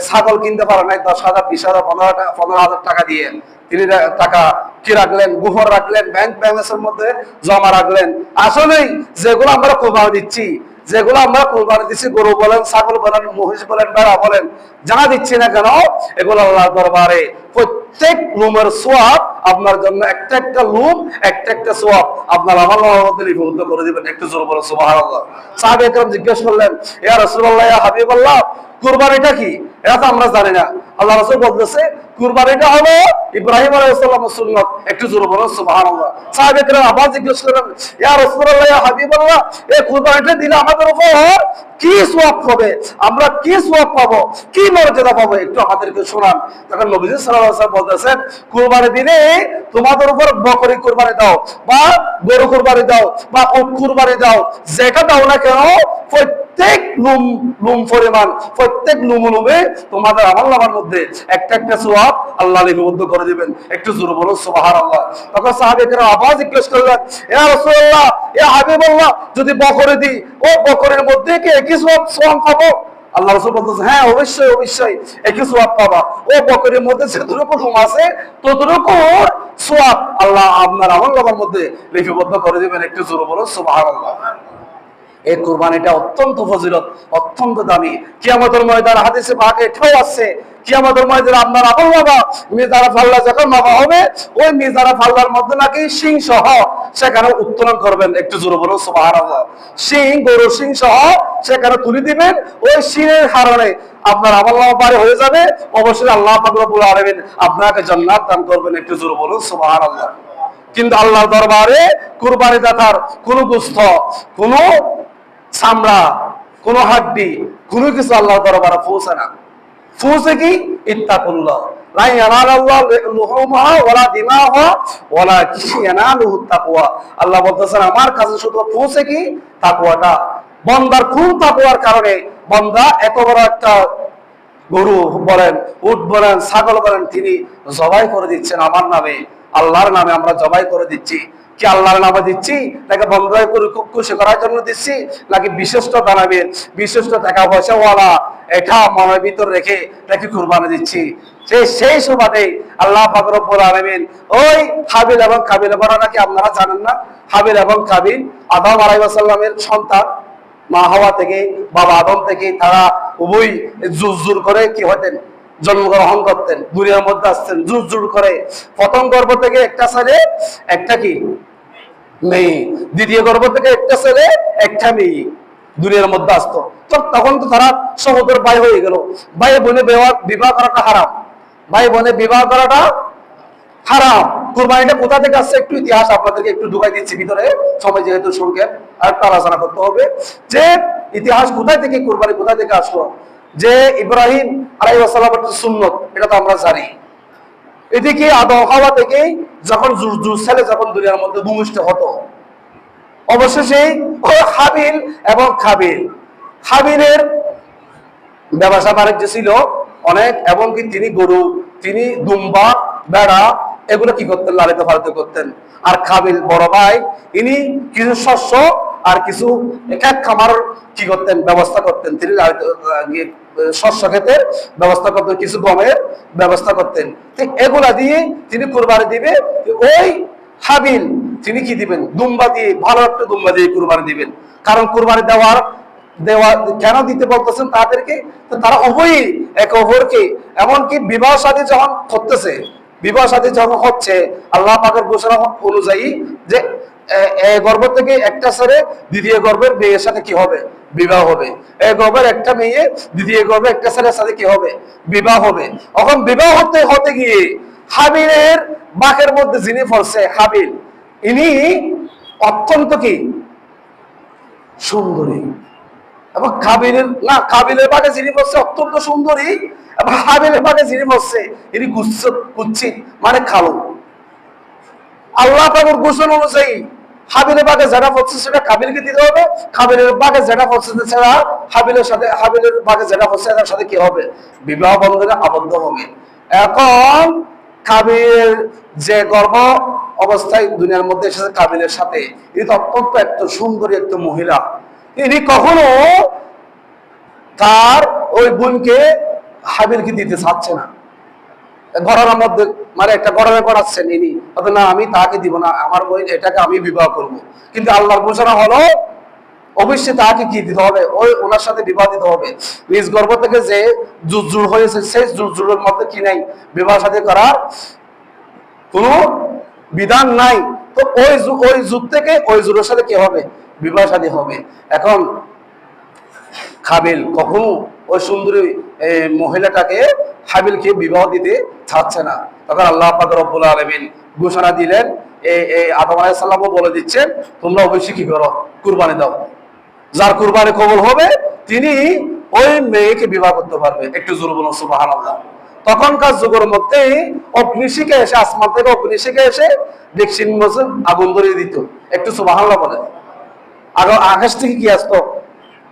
ছাগল কিনতে পারেন নাই 10,000, 20,000, 15,000 টাকা দিয়ে। তিনি টাকা কি রাখলেন? গোফর রাখলেন, ব্যাংক ব্যালেন্সের মধ্যে জমা রাখলেন। আসলেই যেগুলো আমরা কুরবানি দিচ্ছি, যেগুলো আমরা কুরবানি দিচ্ছি, গরু বলেন, ছাগল বলেন, মহিষ বলেন, ভেড়া বলেন, যা দিচ্ছি না কেন, এগুলো আল্লাহর দরবারে প্রত্যেক লুমের সওয়াব আপনার জন্য, একটা একটা লুম, একটা একটা সওয়াব আপনার আমল নামার মধ্যে লিপিবদ্ধ করে দিবেন। একটু জোরে বলুন সুবহানাল্লাহ। সাহাবায়ে কেরাম জিজ্ঞেস করলেন, ইয়া রাসূলুল্লাহ, ইয়া হাবিবাল্লাহ, কুরবানিটা কি? এটা তো আমরা জানি না। আল্লাহ রাসূল বলতেছে, কুরবানিটা হলো ইব্রাহিম আলাইহিস সালামের সুন্নাত। একটু জোরে বলুন সুবহানাল্লাহ। সাহাবায়ে কেরাম আবার জিজ্ঞেস করলেন, ইয়া রাসূলুল্লাহ, ইয়া হাবিবাল্লাহ, এই কুরবানিটা দিলে আমাদের উপর কি সওয়াব হবে? আমরা কি সওয়াব পাবো, কি মর্যাদা পাবো? একটু আমাদেরকে শোনান। তখন নবীজি সাল্লাল্লাহু আলাইহি ওয়াসাল্লাম বলতেছেন, কুরবানি দিলে তোমাদের উপর বকরি কুরবানি দাও, বা গরু কুরবানি দাও, বা উট কুরবানি দাও, যেটা দাও না কেন, প্রত্যেক লুম পরিমাণ, প্রত্যেক লুমে তোমাদের আমলনামার মধ্যে একটা একটা সওয়াব আল্লাহ লিপিবদ্ধ করে দিবেন। একটু জোরে বলুন সুবহানাল্লাহ। তখন সাহাবায়ে কেরাম আবার জিজ্ঞেস করলেন, ইয়া রাসূলুল্লাহ, ইয়া হাবিবাল্লাহ, যদি বকরি দিই, ও বকরির মধ্যে কি একই সওয়াব পাবো? আল্লাহ রাসূল বলতেছেন, হ্যাঁ, অবশ্যই অবশ্যই একই সওয়াব পাবা। ও বকরির মধ্যে যতটুকু লুম আছে, ততটুকু সওয়াব আল্লাহ আপনার আমলনামার মধ্যে লিপিবদ্ধ করে দিবেন। একটু জোরে বলুন সুবহানাল্লাহ। এই কুরবানিটা অত্যন্ত ফজিলত, অত্যন্ত দামি। কিয়ামতের ময়দানে হাদিসে পাকে এটাও আছে, কিয়ামতের ময়দানে আপনার আমলনামা মিজারা ফাল্লা যখন মাপা হবে, ওই মিজারা ফাল্লার মধ্যে নাকি শিং সহ সেখানে উত্তোলন করবেন। একটু জোরে বলুন সুবহানাল্লাহ। শিং, গরুর শিং সহ সেখানে তুলে দিবেন। ওই শিংয়ের কারণে আপনার আমলনামা পারে হয়ে যাবে। অবশ্যই আল্লাহ পাক রব্বুল আলামিন আপনাকে জান্নাত দান করবেন। একটু জোরে বলুন সুবহানাল্লাহ। কিন্তু আল্লাহর দরবারে কুরবানি দাতার কোনো গোশত, কোনো চামড়া, কোন হাড্ডি, কোন কিছু আল্লাহর দরবারে পৌঁছে না। পৌঁছে কি? ইত্তাকুল্লাহ, লা ইয়ানালাল্লাহু লুহুমুহা ওয়ালা দিমাহুহা ওয়ালাকিন ইয়ানালুহুত তাকওয়া। আল্লাহ বলতেছেন, আমার কাছে শুধু পৌঁছে কি? তাকওয়াটা। বান্দার কোন তাকওয়ার কারণে বান্দা এত বড় একটা গরু বলেন, উট বলেন, ছাগল বলেন, তিনি জবাই করে দিচ্ছেন আমার নামে, আল্লাহর নামে আমরা জবাই করে দিচ্ছি। কি আল্লাহর নামে দিচ্ছি, নাকি বন্ধ খুশি করার জন্য দিচ্ছি, নাকি বিশিষ্ট দানাবের বিশিষ্ট টাকা পয়সাওয়ালা এটা মনের ভিতর রেখে নাকি কুরবানি দিচ্ছি। সেই সুবাদে আল্লাহ পাক রব্বুল আলামিন ওই হাবিল এবং কাবিল ঘটনা কি আপনারা জানেন না? হাবিল এবং কাবিল আদম আলাইহিস সালামের সন্তান, মা হাওয়া থেকে বাবা আদম থেকে তারা উভয় জুর করে কি হতেন, জন্মগ্রহণ করতেন, দুনিয়ার মধ্যে আসতেন জুর করে। প্রথম গর্ভ থেকে একটা ছেলে একটা কি মেয়ে, দ্বিতীয় গর্ভ থেকে একটা ছেলে একটা মেয়ে দুনিয়ার মধ্যে আসতো। তো তখন তো তারা সহোদর ভাই হয়ে গেল। ভাই বোনে বিবাহ করাটা হারাম, ভাই বোনে বিবাহ করাটা হারাম। কুরবানিটা কোথা থেকে আসছে একটু ইতিহাস আপনাদেরকে একটু ঢুকাই দিচ্ছি ভিতরে, সময় যেহেতু সংক্ষেপ আর একটু আলোচনা করতে হবে যে ইতিহাস কোথায় থেকে, কুরবানি কোথা থেকে আসলো। যে ইব্রাহিম আলাইহিস সালামের সুন্নত এটা তো আমরা জানি। এদিকে আদম হাওয়া থেকে যখন ছেলে যখন দুনিয়ার মধ্যে ভূমিষ্ঠ হতো, অবশেষে ওই হাবিল এবং কাবিল, হাবিলের ব্যবসা বাণিজ্য ছিল অনেক, এবং কি তিনি গরু, তিনি দুম্বা, বেড়া এগুলো কি করতেন, লালিত পালিত করতেন। আর কাবিল বড় ভাই, ইনি কিছু শস্য আর কিছু এক খামার কি করতেন, ব্যবস্থা করতেন। তিনি শস্য ক্ষেতের ব্যবস্থা করতেন, কিছু গমের ব্যবস্থা করতেন। এগুলা দিয়ে তিনি কুরবানি দিবে। ওই হাবিল তিনি কি দিবেন, দুম্বা দিয়ে, ভালো একটা দুম্বা দিয়ে কুরবানি দিবেন। কারণ কুরবানি দেওয়া কেন দিতে বলতেছেন তাদেরকে, তারা উভয়ই এক অপরকে, এমনকি বিবাহ শাদী যখন করতেছে, বিবাহ শাদী যখন হচ্ছে, আল্লাহ পাকের ঘোষণা অনুযায়ী যে গর্ভ থেকে একটা ছেলে দ্বিতীয় গর্ভের মেয়ের সাথে কি হবে, বিবাহ হবে। এই গর্ভের একটা মেয়ে দ্বিতীয় গর্ভে একটা ছেলের সাথে কি হবে, বিবাহ হবে। এখন বিবাহ হতে হতে গিয়ে হাবিলের বাকের মধ্যে যিনি পড়ছে হাবিল, ইনি অত্যন্ত কি সুন্দরী, এবং কাবিলের বাগে যিনি বসছে অত্যন্ত সুন্দরী, এবং হাবিলের বাগে যিনি বসছে ইনি কুচ্ছিত মানে কালো। আল্লাহ পাকের ঘোষণা অনুযায়ী হাবিলের বাগে যেটা পড়ছে সেটা কাবিলকে দিতে হবে, কাবিলের বাগে যেটা পড়ছে সেটা হাবিলের বাগে যেটা পড়ছে এটার সাথে কি হবে, বিবাহ বন্ধনে আবদ্ধ হবে। এখন কাবিল যে গর্ভ অবস্থায় দুনিয়ার মধ্যে এসেছে কাবিলের সাথে, ইনি তো অত্যন্ত একটা সুন্দরী একটা মহিলা। ইনি কখনো তার ওই বোনকে হাবিলকে দিতে চাচ্ছে না। ঘটনার মধ্যে মানে একটা ঘটনা করাচ্ছেন ইনি, না আমি তাকে দিব না, আমার বোন এটাকে আমি বিবাহ করব। কিন্তু আল্লাহর ঘোষণা হলো অবশ্যই তাকে কি দিতে হবে, ওই ওনার সাথে বিবাহ দিতে হবে। নিজ গর্ভ থেকে যে জুর হয়েছে সেই জুরের মধ্যে কি নাই, বিবাহ সাথে করার কোনো বিধান নাই। তো ওই যুগ থেকে ওই জুরের সাথে কি হবে, বিবাহ সাথী হবে। এখন কাবিল কখনো ওই সুন্দরী মহিলাটাকে হাবিলকে বিবাহ দিতে চাচ্ছে না। তখন আল্লাহ পাক রব্বুল আলামিন ঘোষণা দিলেন, আদম আলাইহিস সালামও বলে দিচ্ছেন, তোমরা অবশ্যই কি করো, কুরবানি দাও। যার কুরবানি কবুল হবে তিনি ওই মেয়েকে বিবাহ করতে পারবে। একটু জোরে বলুন সুবহানাল্লাহ। তখনকার যুগের মধ্যে অগ্নিশিখা এসে, আসমান থেকে অগ্নিশিখা এসে ডেকচির মধ্যে আগুন ধরিয়ে দিত। একটু সুবহানাল্লাহ বলেন। আকাশ থেকে কি আসতো,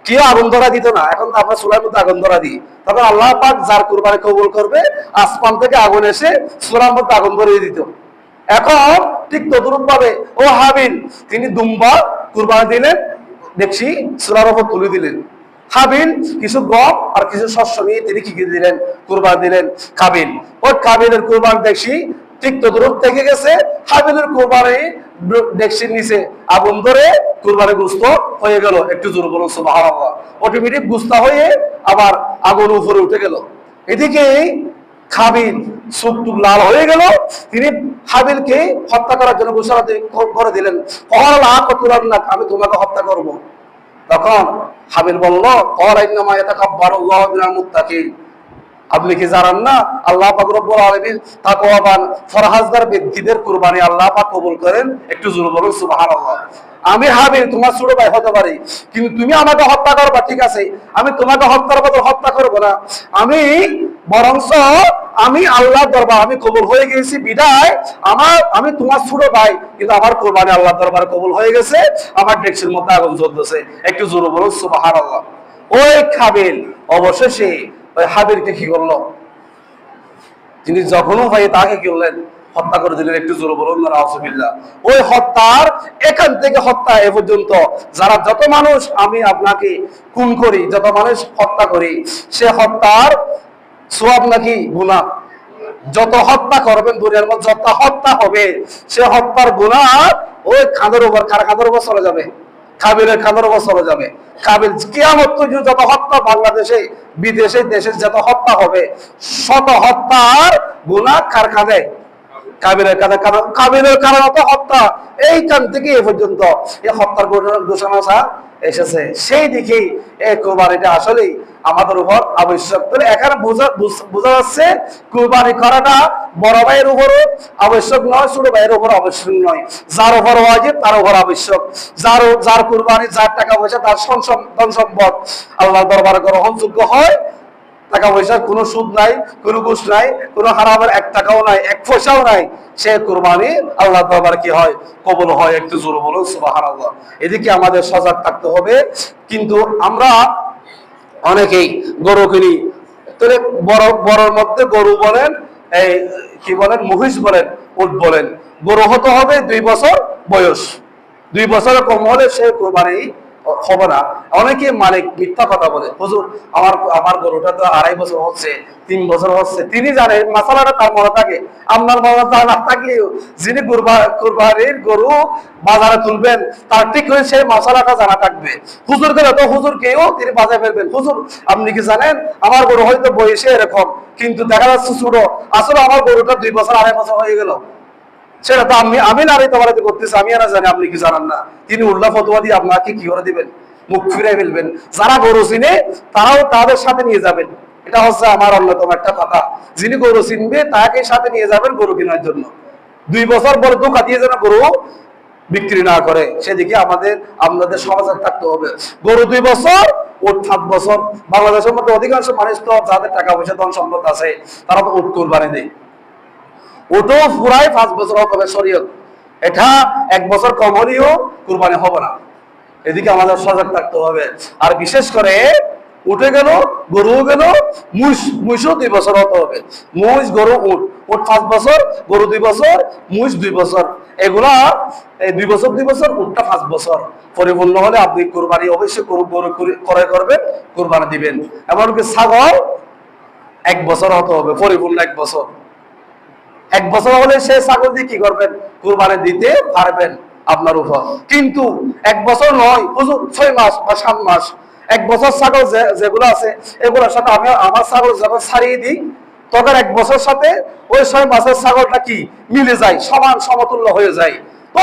কেউ আগুন ধরা দিত না। এখন তো আমরা চুলার মধ্যে আগুন ধরা দিই। তখন আল্লাহ পাক যার কুরবানি কবুল করবে আসমান থেকে আগুন এসে চুলার মধ্যে আগুন ধরিয়ে দিত। এখন ঠিক তদরূপ ভাবে ও হাবিল তিনি দুম্বা কুরবানি দিলেন, দেখছি চুলার উপর তুলে দিলেন। হাবিল কিছু গম আর কিছু শস্য নিয়ে তিনি কি দিলেন, কুরবানি দিলেন। কাবিল ওই কাবিলের কুরবানি দেখছি ঠিক তদরূপ থেকে গেছে। হাবিলের কুরবানি ডেকচির নিচে আগুন ধরে কুরবানি গোশত হয়ে গেল। একটু জোরে বলুন সুবহানাল্লাহ। অটোমেটিক গোশত হয়ে আবার আগুন উপরে উঠে গেল। এদিকে কাবিল চোখ লাল হয়ে গেল। তিনি হাবিলকে হত্যা করার জন্য ঘোষণা করে দিলেন, আমি তোমাকে হত্যা করব। তখন হাবিল বলল, আপনি কি জানেন না আল্লাহ পাক রব্বুল আলামিন তাকওয়াবান ফরহাজগার ব্যক্তিদের কুরবানি আল্লাহ পাক কবুল করেন। একটু জোরে বলুন সুবহানাল্লাহ। আমি হাবিল তোমার ছোট ভাই হতে পারি, কিন্তু তুমি আমাকে হত্যা করবা, ঠিক আছে, আমি তোমাকে হত্যার বদল হত্যা করব না। আমি বরঞ্চ আমি আল্লাহর দরবার আমি কবুল হয়ে গেছি বিদায় আমি তোমার ছোট ভাই, কিন্তু আমার কুরবানি আল্লাহর দরবারে কবুল হয়ে গেছে। আমার ডেকচির মধ্যে আগুন জ্বলতেছে। একটু জোরে বলুন সুবহানাল্লাহ। ওই কাবিল অবশেষে ওই হাবিলকে কি করলো, তিনি যখনও ভাই তাকে কি করলেন, হত্যা করে দিলেন, একটু জোরে বলুন না নাউজুবিল্লাহ। ওই হত্যার এখান থেকে হত্যা এ পর্যন্ত যারা যত মানুষ আমি আপনাকে খুন করি, যত মানুষ হত্যা করি, সে হত্যার সওয়াব নাকি গুনাহ, যত হত্যা করবেন দুনিয়ার মধ্যে যত হত্যা হবে সে হত্যার গুনাহ ওই কাঁধের উপর, কার কাঁধের উপর চলে যাবে? কাবিলের কাঁধের উপর চলে যাবে। কাবিল কিয়ামত পর্যন্ত যত হত্যা বাংলাদেশে বিদেশে দেশে যত হত্যা হবে শত হত্যার গুনাহ কার কাঁধে? কাবিলের কাঁধে। কাবিলের কারণে তো হত্যা এইখান থেকে এ পর্যন্ত এই হত্যার ঘোষণা এসেছে। সেই দিকেই এই কোরবানিটা আসলেই আমাদের উপর আবশ্যক। তাহলে এখানে বোঝা যাচ্ছে কোরবানি করাটা বড় ভাইয়ের উপরও আবশ্যক নয়, ছোট ভাইয়ের উপর আবশ্যক নয়। যার উপর ওয়াজিব তার উপর আবশ্যক। যার কোরবানি, যার টাকা পয়সা, তার ধন সম্পদ আল্লাহর দরবারে গ্রহণযোগ্য হয়, টাকা পয়সার কোনো সুদ নাই, কোনো ঘুষ নাই, কোনো হারামের এক টাকাও নাই, এক পয়সাও নাই, সে কুরবানি আল্লাহর দরবারে কি হয়? কবুল হয়। একটু জোরে বলুন সুবহানাল্লাহ। এদিকে আমাদের সজাগ থাকতে হবে। কিন্তু আমরা অনেকেই গরু কিনি, তাহলে বড়র মধ্যে গরু বলেন, এই কি বলেন, মহিষ বলেন, উট বলেন, গরু হতে হবে 2 বছর বয়স। 2 বছরের কম হলে সে কোরবানি হবে না। অনেকে মালিক মিথ্যা কথা বলে, হুজুর আমার গরুটা তো 2.5 বছর হচ্ছে, 3 বছর হচ্ছে। তিনি জানেন মাসালাটা তার মনে থাকে, আপনার মনে না থাকলেও যিনি কুরবানির গরু বাজারে তুলবেন তার ঠিক করে সেই মশলাটা জানা থাকবে। হুজুর গেলে তো হুজুর কেউ তিনি বাজারে ফেলবেন, হুজুর আপনি কি জানেন আমার গরু হয়তো বয়সে এরকম, কিন্তু দেখা যাচ্ছে ছোট, আসলে আমার গরুটা 2 বছর 2.5 বছর হয়ে গেল। সেটা তো আমি নারী তোমার করতেছি, আমি আর জানি, আপনি কি জানান না? তিনি উল্লাহ ফতোয়া দিয়ে আপনাকে কি করে দিবেন? মুখ ফিরাই ফেলবেন। যারা গরু চিনে তারাও তাদের সাথে নিয়ে যাবেন। এটা হচ্ছে আমার অন্যতম একটা কথা। যিনি গরু চিনবে তাকে সাথে নিয়ে যাবেন গরু কেনার জন্য। 2 বছর পরে ধোঁকা দিয়ে যেন গরু বিক্রি না করে, সেদিকে আপনাদের সমাজে থাকতে হবে। গরু 2 বছর, উট 7 বছর। বাংলাদেশের মধ্যে অধিকাংশ মানুষ তো যাদের টাকা পয়সা ধন সম্পদ আছে তারা তো উট কোরবানি দেয়। ওটাও পুরাই 5 বছর হবে শরীয়ত। এটা 1 বছর কম হলেও কুরবানি হবে না। এদিকে আমাদের সজাগ থাকতে হবে। আর বিশেষ করে উঠে গেল, গরু গেল, মুইশও 2 বছর হতে হবে। মুইশ, গরু, উট 5 বছর, গরু 2 বছর, মুইশ 2 বছর। এগুলা 2 বছর 2 বছর, উটটা 5 বছর পরিপূর্ণ হলে আপনি কুরবানি অবশ্যই গরু ক্রয় করবেন, কুরবানি দিবেন। এমনকি ছাগল 1 বছর হতে হবে, পরিপূর্ণ 1 বছর। 1 বছর হলে সে ছাগল দিয়ে কি করবেন? কুরবানি দিতে পারবেন আপনার উপর। কিন্তু 1 বছর নয় হুজুর, 6 মাস বা 7 মাস। 1 বছর ছাগল যেগুলো আছে এগুলোর সাথে আমি আমার ছাগল যখন ছাড়িয়ে দিই তখন 1 বছর সাথে ওই 6 মাসের ছাগলটা কি মিলে যায়, সমান সমতুল্য হয়ে যায়। তো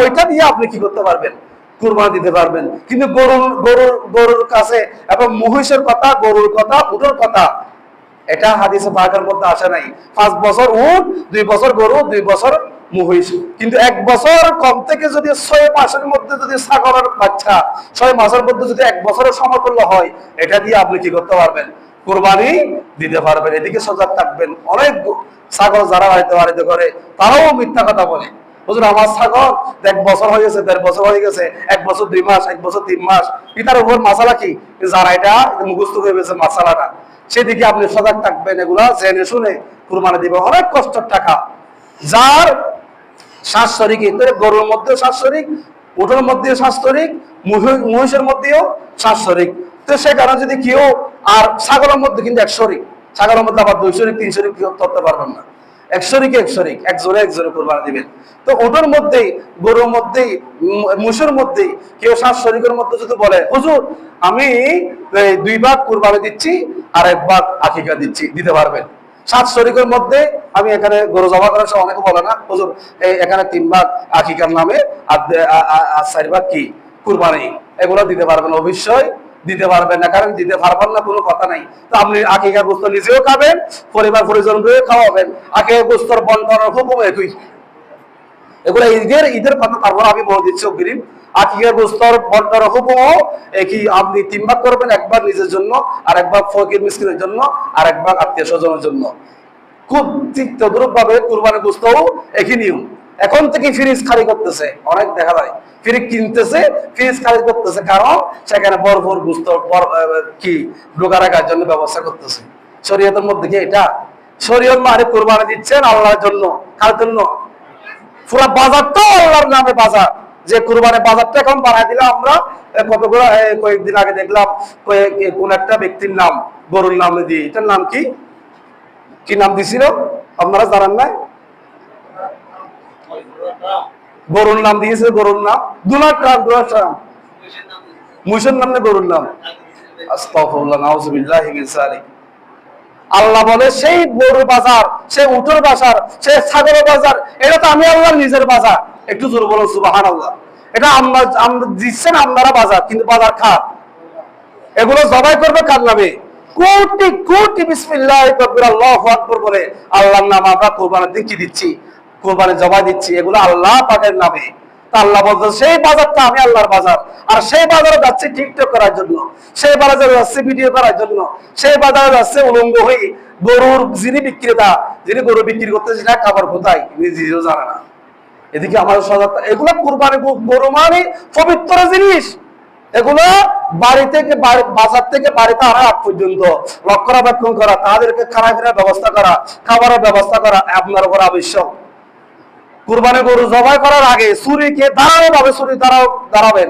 ওইটা দিয়ে আপনি কি করতে পারবেন? কুরবানি দিতে পারবেন। কিন্তু গরুর কাছে এবং মহিষের কথা, গরুর কথা, উটের কথা এটা হাদিসে পাকের মধ্যে আসে নাই। 5 বছর উট, 2 বছর গরু, 2 বছর মহিষ। কিন্তু 1 বছর কম থেকে যদি 6 মাসের মধ্যে যদি ছাগলের বাচ্চা 6 মাসের মধ্যে যদি 1 বছরের সমতুল্য হয়, এটা দিয়ে আপনি কি করতে পারবেন? কুরবানি দিতে পারবেন। এদিকে সজাগ থাকবেন। অনেক ছাগল যারা বাড়িতে করে তারাও মিথ্যা কথা বলে, হুজুর আমার ছাগল 1 বছর হয়ে গেছে, 1.5 বছর হয়ে গেছে, 1 বছর 2 মাস, 1 বছর 3 মাস। এটার উপর মাসালা কি? যারা এটা মুখস্থ হয়ে গেছে মাসালাটা, সেদিকে আপনি সজাগ থাকবেন। এগুলা জেনে শুনে কুরবানি দিবে। অনেক কষ্টের টাকা। যার 7 শরিক, গরুর মধ্যেও 7 শরিক, উটের মধ্যেও 7 শরিক, মহিষের মধ্যেও 7 শরিক। তো সে কারণে যদি কেউ, আর ছাগলের মধ্যে কিন্তু 1 শরিক, ছাগলের মধ্যে আবার 2 শরিক 3 শরিক করতে পারবেন না। 1 শরিকে 1 শরিক, একজনে কুরবানি দিবেন। তো ওটার মধ্যেই, গরুর মধ্যেই, মহিষের মধ্যেই কেউ 7 শরিকের মধ্যে যদি বলে হুজুর আমি 2 ভাগ কুরবানি দিচ্ছি আর 1 ভাগ আকিকা দিতে পারবেন। 7 শরিকের মধ্যে আমি এখানে গরু জমা করার সময় অনেকে বলে না হুজুর এখানে 3 ভাগ আকিকার নামে আর 4 ভাগ কি কুরবানি, এগুলো দিতে পারবেন? অবশ্যই দিতে পারবেন না। কারণ দিতে পারবেন না কোনো কথা নাই। তো আপনি আকিকার গোশত নিজেও খাবেন, পরিবার পরিজনকে খাওয়াবেন। আকিকার গোশতর বন্টনের হুকুম একই। এগুলো ঈদের কথা। তারপর আমি বলে দিচ্ছি অগ্রিম, আকিকার গোশতর বন্টনের হুকুমও একই। আপনি 3 ভাগ করবেন, 1 ভাগ নিজের জন্য, আর 1 ভাগ ফকির মিসকিনের জন্য, আর 1 ভাগ আত্মীয় স্বজনের জন্য। খুব ঠিক তদ্রুপ ভাবে কুরবানির গোশতও একই নিয়ম। এখন থেকে ফ্রিজ খালি করতেছে, অনেক দেখা যায় ফ্রিজ কিনতেছে, ফ্রিজ খালি করতেছে, কারণ সেখানে ভরপুর গোশত কি ঢোকা রাখার জন্য ব্যবস্থা করতেছে। শরীয়তের মধ্যে কি এটা? শরীয়ত মানে কুরবানি দিচ্ছেন আল্লাহর জন্য। কার জন্য? পুরো বাজারটা আল্লাহর নামে বাজার। যে কুরবানি বাজারটা এখন বানাই দিলাম আমরা, কতগুলো কয়েকদিন আগে দেখলাম কোন একটা ব্যক্তির নাম গরুর নাম দিয়ে, এটার নাম কি কি নাম দিছিল আপনারা জানেন না? গরুর নাম দিয়েছে, গরুর নাম ডোনাল্ড ট্রাম্প, মুসের নাম না গরুর নাম। আস্তাগফিরুল্লাহ, নাউযুবিল্লাহি মিন যালিক। আল্লাহ বলে সেই গরুর বাজার, সেই উটের বাজার, সেই ছাগলের বাজার, এটা তো আমি আল্লাহর নিজের বাজার। একটু জোরে বলুন সুবহানাল্লাহ। এটা আমরা দিচ্ছেন আপনারা বাজার, কিন্তু বাজার খাত। এগুলো জবাই করবে কার নামে? কোটি কোটি বিসমিল্লাহ তাকবীর আল্লাহু আকবার বলে আল্লাহর নাম আমরা কুরবানির দিন কি দিচ্ছি? কুরবানি জবাই দিচ্ছি। এগুলো আল্লাহ পাকের নামে। তা আল্লাহ বলতে সেই বাজারটা আমি আল্লাহর বাজার। আর সেই বাজারে যাচ্ছে টিকটক করার জন্য, সেই বাজারে যাচ্ছে ভিডিও করার জন্য, সেই বাজারে যাচ্ছে উলঙ্গ হয়ে গরুর যিনি বিক্রেতা, যিনি গরু বিক্রি করতেছে না খাবার কোথায় নিজেও জানে না। এদিকে আমাদের সজাগ। এগুলো কুরবানি, গরু মানে পবিত্র জিনিস। এগুলো বাড়ি থেকে বাজার থেকে বাড়িতে আনার আগ পর্যন্ত রক্ষণাবেক্ষণ করা, তাদেরকে খানা ফেরার ব্যবস্থা করা, খাবারের ব্যবস্থা করা আপনার উপর আবশ্যক। কুরবানি গরু জবাই করার আগে চুরিকে দাঁড়ানো ভাবে চুরি দাঁড়াবেন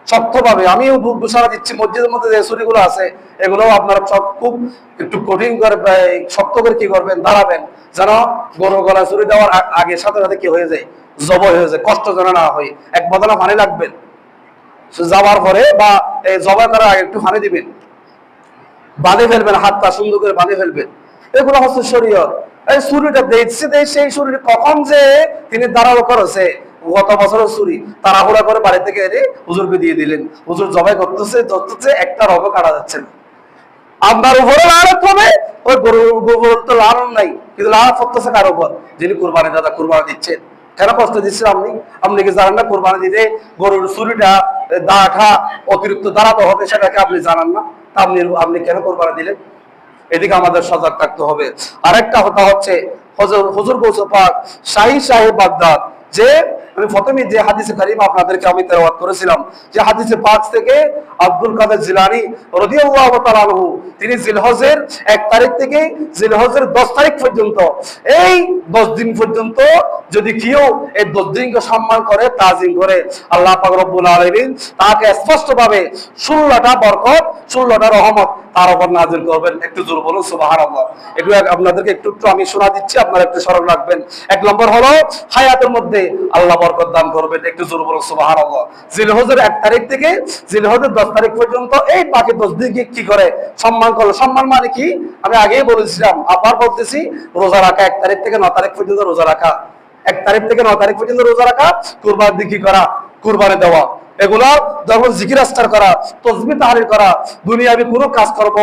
শক্ত ভাবে। আমিও ঘোষণা দিচ্ছি, মসজিদের মধ্যে যে চুরিগুলো আছে এগুলো আপনারা সব খুব একটু কঠিন করে শক্ত করে কি করবেন, দাঁড়াবেন, যেন গরু গলা চুরি দেওয়ার আগে সাথে সাথে কি হয়ে যায়, জবাই হয়ে যায়, কষ্ট যেন না হয়। এক বদলা পানি লাগবেন যাওয়ার পরে, বা এই জবাই করার আগে একটু পানি দিবেন, বাঁধে ফেলবেন, হাতটা সুন্দর করে বাঁধে ফেলবেন। এগুলো হচ্ছে শরীয়ত। এই চুরিটা দেখছে, সেই চুরি কখন যে তিনি দাঁড়াও করেছে, গত বছরের চুরি তাড়াহুড়া করে বাড়ি থেকে এনে হুজুরকে দিয়ে দিলেন। হুজুর জবাই করতেছে, ধরতেছে, একটা রব কাটা যাচ্ছে না। আপনার উপরে লানত হবে, ওই গরুর তো লালন নাই, কিন্তু লালত করতেছে কার উপর? যিনি কুরবানি দাদা কুরবানি দিচ্ছেন। কেন কষ্ট দিচ্ছেন আপনি? আপনি কি জানেন না কোরবানি দিতে গরুর চুরিটা দাঁড়া অতিরিক্ত দাঁড়াতে হবে, সেটাকে আপনি জানান না? আপনি কেন কোরবানি দিলেন? এদিকে আমাদের সজাগ থাকতে হবে। আরেকটা কথা হচ্ছে হুজুর গৌস পাক শাহী সাহেব বাগদাদ, যে আমি প্রথমে যে হাদিসে কারিমা আপনাদেরকে আমি তেলাওয়াত করেছিলাম, যে হাদিসে পাক থেকে আব্দুল কাদের জিলানী রাদিয়াল্লাহু তাআলা আনহু, তিনি জিলহজের 1 তারিখ থেকে জিলহজের 10 তারিখ পর্যন্ত, এই 10 দিন পর্যন্ত যদি কেউ এই 10 দিনকে সম্মান করে, তাজিম করে, আল্লাহ পাক রব্বুল আলামিন তাকে স্পষ্টভাবে 16টা বরকত, 16টা রহমত তার উপর নাযিল করবেন। একটু জোরে বলুন সুবহানাল্লাহ। একটু আপনাদেরকে একটু আমি শোনা দিচ্ছি, আপনারা একটু স্মরণ রাখবেন। 1 নম্বর হলো হায়াতের মধ্যে আল্লাহ বরকত দান করবেন। একটু জোরে বলুন সুবহানাল্লাহ। জিলহজের 1 তারিখ থেকে জিলহজের 10 তারিখ পর্যন্ত এই বাকি 10 দিনকে কি করে সম্মান করলো? সম্মান মানে কি আমি আগেই বলেছিলাম, আবার বলতেছি, রোজা রাখা। 1 তারিখ থেকে 9 তারিখ পর্যন্ত রোজা রাখা। 1 তারিখ থেকে 9 তারিখ পর্যন্ত রোজা রাখা, কুরবানি দিকে করা, কুরবানি দেওয়া, এগুলো যখন জিকির আজকার করা, তাসবিহ তাহলিল করা, দুনিয়াবি কোনো কাজ করব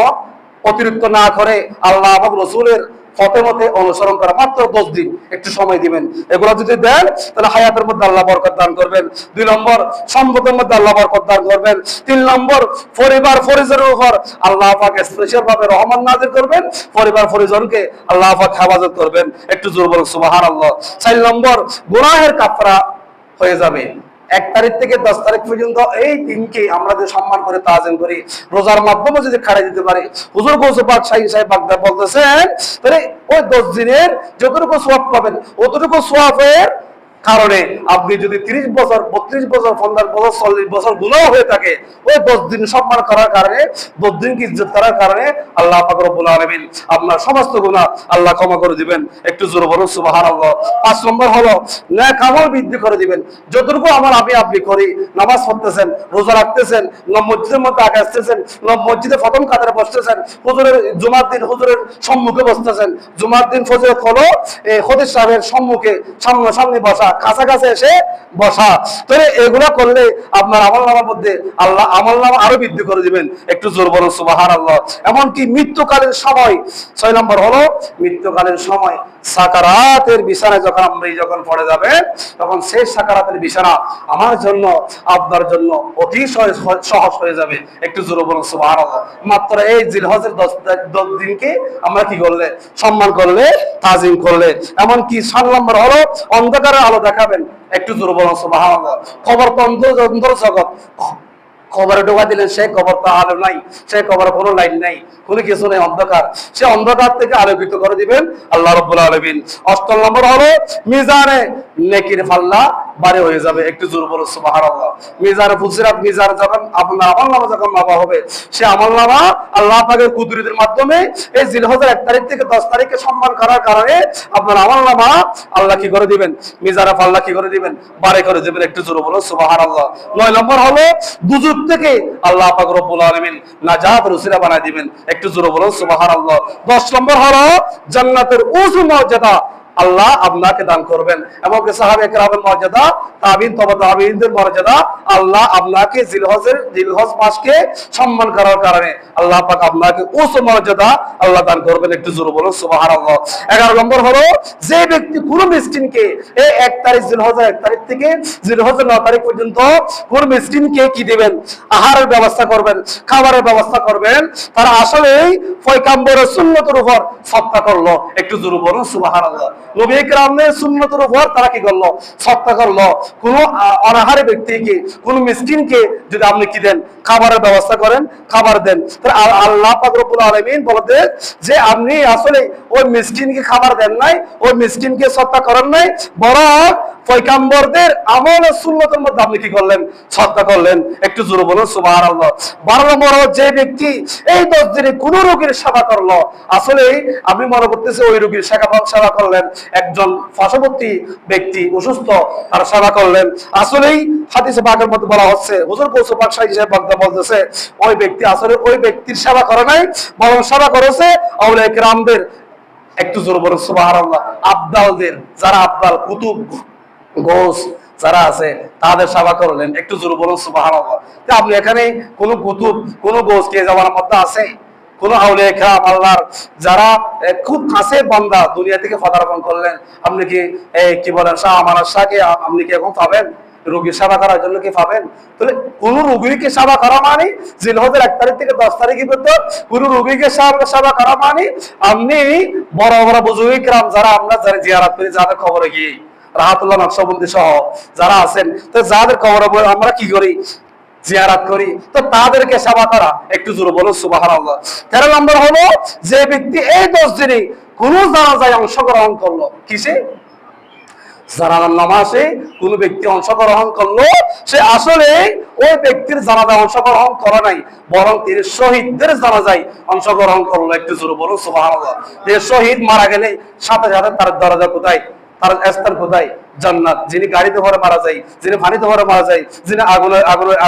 অতিরিক্ত না করে আল্লাহ এবং রাসূলের পথে মতে অনুসরণ করা। মাত্র 10 দিন একটু সময় দিবেন। এগুলো যদি দেন তাহলে হায়াতের মধ্যে আল্লাহ বরকত দান করবেন। 2 নম্বর সম্পদের মধ্যে আল্লাহ বরকত দান করবেন। 3 নম্বর পরিবার পরিজনের উপর আল্লাহ পাক স্পেশাল ভাবে রহমত নাযিল করবেন। পরিবার পরিজনকে আল্লাহ পাক হেফাজত করবেন। একটু জোরে বলুন সুবহানাল্লাহ। 4 নম্বর গুনাহের কাফারা হয়ে যাবে। 1 তারিখ থেকে 10 তারিখ পর্যন্ত এই দিনকে আমরা যে সম্মান করে তাজিম করি, রোজার মাধ্যমে যদি খাড়াই দিতে পারি, হুজুর গৌস পাক শাহী সাহেব বাগদাদ বলতেছেন, তাহলে ওই 10 দিনের যতটুকু সওয়াব পাবেন, অতটুকু সওয়াবের কারণে আপনি যদি 30 বছর 32 বছর 50 বছর 40 বছর গুনাহ হয়ে থাকে, ওই 10 দিন সম্মান করার কারণে, 10 দিনকে ইজ্জত করার কারণে আল্লাহ পাক রব্বুল আলামিন আপনার সমস্ত গুনাহ আল্লাহ ক্ষমা করে দিবেন। একটু জোরে বলুন সুবহানাল্লাহ। 5 নম্বর হলো নেক আমল বৃদ্ধি করে দিবেন। যতটুকু আমল আপনি করি, নামাজ পড়তেছেন, রোজা রাখতেছেন, মসজিদের মধ্যে আগে আসতেছেন, মসজিদে প্রথম কাতারে বসতেছেন, হুজুরের জুমার দিন হুজুরের সম্মুখে বসতেছেন, জুমার দিন ফজর হলো খতিব সাহেবের সম্মুখে সামনে বসা, কাছাকাছি এসে বসা। তাহলে এগুলা করলে আপনার আমলনামার মধ্যে আল্লাহ আমলনামা আরো বৃদ্ধি করে দিবেন। একটু জোর বলুন সুবহানাল্লাহ। এমনকি মৃত্যুকালীন সময়, 6 নম্বর হলো মৃত্যুকালীন সময়, সাকারাতের বিছানায় যখন পড়ে যাবেন, তখন সেই সাকারাতের বিছানা আমার জন্য আপনার জন্য অতি সহজ হয়ে যাবে। একটু জোরে বলুন সুবহানাল্লাহ। মাত্র এই জিলহজের 10 দিনকে আমরা কি করলে সম্মান করলে, তাজিম করলে। এমনকি 7 নম্বর হলো অন্ধকারের আলো দেখাবেন। একটু জোরে বলুন সুবহানাল্লাহ। খবর তন্ত্র জগৎ, কবরে ঢোকা দিলেন, সেই কবর তো আলো নাই, সেই কবরে কোনো লাইট নাই, কোনো কিছু নেই, অন্ধকার। সে অন্ধকার থেকে আলোকিত করে দিবেন আল্লাহ রাব্বুল আলামিন। 8 নম্বর হলো মিজানে নেকির পাল্লা ভারী হয়ে যাবে। একটু জোর বলো সুবহানাল্লাহ। মিজানে ফুসিরাত, মিজান যখন আপনার আমলনামা যখন মাপা হবে, সে আমলনামা আল্লাহ পাকের কুদরতের মাধ্যমে এই জিলহজের 1 তারিখ থেকে 10 তারিখে সম্মান করার কারণে আপনার আমলনামা আল্লাহ কি করে দিবেন, মিজানে পাল্লা কি করে দিবেন, ভারী করে দিবেন। একটু জোর বলো সুবহানাল্লাহ। 9 নম্বর হলো দুজক থেকে আল্লাহ পাক রব্বুল আলামিন নাজাতের উসিলা বানায় দিবেন। একটু জোরে বলুন সুবহানাল্লাহ। 10 নম্বর হলো জান্নাতের উঁচু মর্যাদা আল্লাহ আপনাকে দান করবেন, এবং সাহাবায়ে কেরামের মর্যাদা, তাবিঈন, তবে তাবিঈনদের মর্যাদা আল্লাহ আপনাকে জিলহজ মাসকে সম্মান করার কারণে আল্লাহ পাক আপনাকে উঁচু মর্যাদা আল্লাহ দান করবেন। একটু জোরে বলুন সুবহানাল্লাহ। 11 নম্বর হলো যে ব্যক্তি কোন মিসকিনকে এই 1 তারিখ জিলহজের 1 তারিখ থেকে জিলহজের 9 তারিখ পর্যন্ত কোন মিসকিনকে কি দিবেন, আহারের ব্যবস্থা করবেন, খাবারের ব্যবস্থা করবেন, তারা আসলেই পয়গম্বরের সুন্নতের উপর সদকা করলো। একটু জোরে বলুন সুবহানাল্লাহ। নবী کرامের সুন্নতের উপর তারা কি করলো, সদকা করলো। কোন অনাহারী ব্যক্তিকে, কোন মিসকিনকে যদি আপনি কি দেন, খাবারের ব্যবস্থা করেন, খাবার দেন, তাহলে আল্লাহ পাক রব্বুল আলামিন বলতে যে আপনি আসলে ওই মিসকিনকে খাবার দেন নাই, ওই মিসকিনকে সদকা করেন নাই, বরং পয়গম্বরদের আমল ও সুন্নতের মধ্যে আপনি কি করলেন, সদকা করলেন। একটু জোরে বলুন সুবহানাল্লাহ। 12 নম্বর যে ব্যক্তি এই 10 দিনে কোন রোগীর সেবা করলো, আসলে আপনি মনে করতেছে ওই রোগীর সেবা করলেন, একজন পার্শ্ববর্তী ব্যক্তি অসুস্থ, তার সেবা করলেন, আসলেই হাদিসে পাকের মধ্যে বলা হচ্ছে, হুজুর গৌসে পাক সাহেব বলতেছে ওই ব্যক্তি আসলে ওই ব্যক্তির সেবা করে নাই, বরং সেবা করেছে আউলিয়া কিরামদের। একটু জোরে বলুন সুবহানাল্লাহ। আবদালদের, যারা আবদাল, কুতুব, গোস যারা আছে, তাদের সেবা করলেন। একটু জোরে বলুন সুবহানাল্লাহ। আপনি এখানে কোন কুতুব, কোন গোস কে যাওয়ার মধ্যে আছে, কোন আউলিয়া কেরাম আল্লাহর যারা খুব কাছে বান্দা দুনিয়া থেকে পদার্পণ করলেন, আপনি কি বলেন শাহ আমার শাহকে আপনি কি এখন পাবেন রোগীর সেবা করার জন্য, কি পাবেন? তাহলে কোন রোগীকে সেবা করা মানে জিলহজের 1 তারিখ থেকে 10 তারিখের ভিতর কোন রোগীকে সেবা করা মানে আপনি বড় বড় বুজুর্গ কেরাম যারা আমরা যারা জিয়ারত করি, যাদের খবরে গিয়ে রাহাতুল্লাহ নকশবন্দি সহ যারা আছেন, তো যাদের খবরে আমরা কি করি, জিয়ারত করি, তো তাদেরকে সেবা করা। একটু জোরে বলো সুবহানাল্লাহ। 13 নম্বর হলো যে ব্যক্তি এই 10 দিনে কোন জানাজায় অংশগ্রহণ করলো, কিসে, জানাজার নামাজে কোন ব্যক্তি অংশগ্রহণ করলো, সে আসলে ওই ব্যক্তির জানাজায় অংশগ্রহণ করে নাই, বরং তিনি শহীদদের জানাজায় অংশগ্রহণ করলো। একটু জোরে বলো সুবহানাল্লাহ। যে শহীদ মারা গেলে সাথে সাথে তার দরজা কোথায়, তার স্থান কোথায়, জান্নাত। যিনি গাড়িতে ভরে মারা যায়, যিনি পানিতে ভরে মারা যায়, যিনি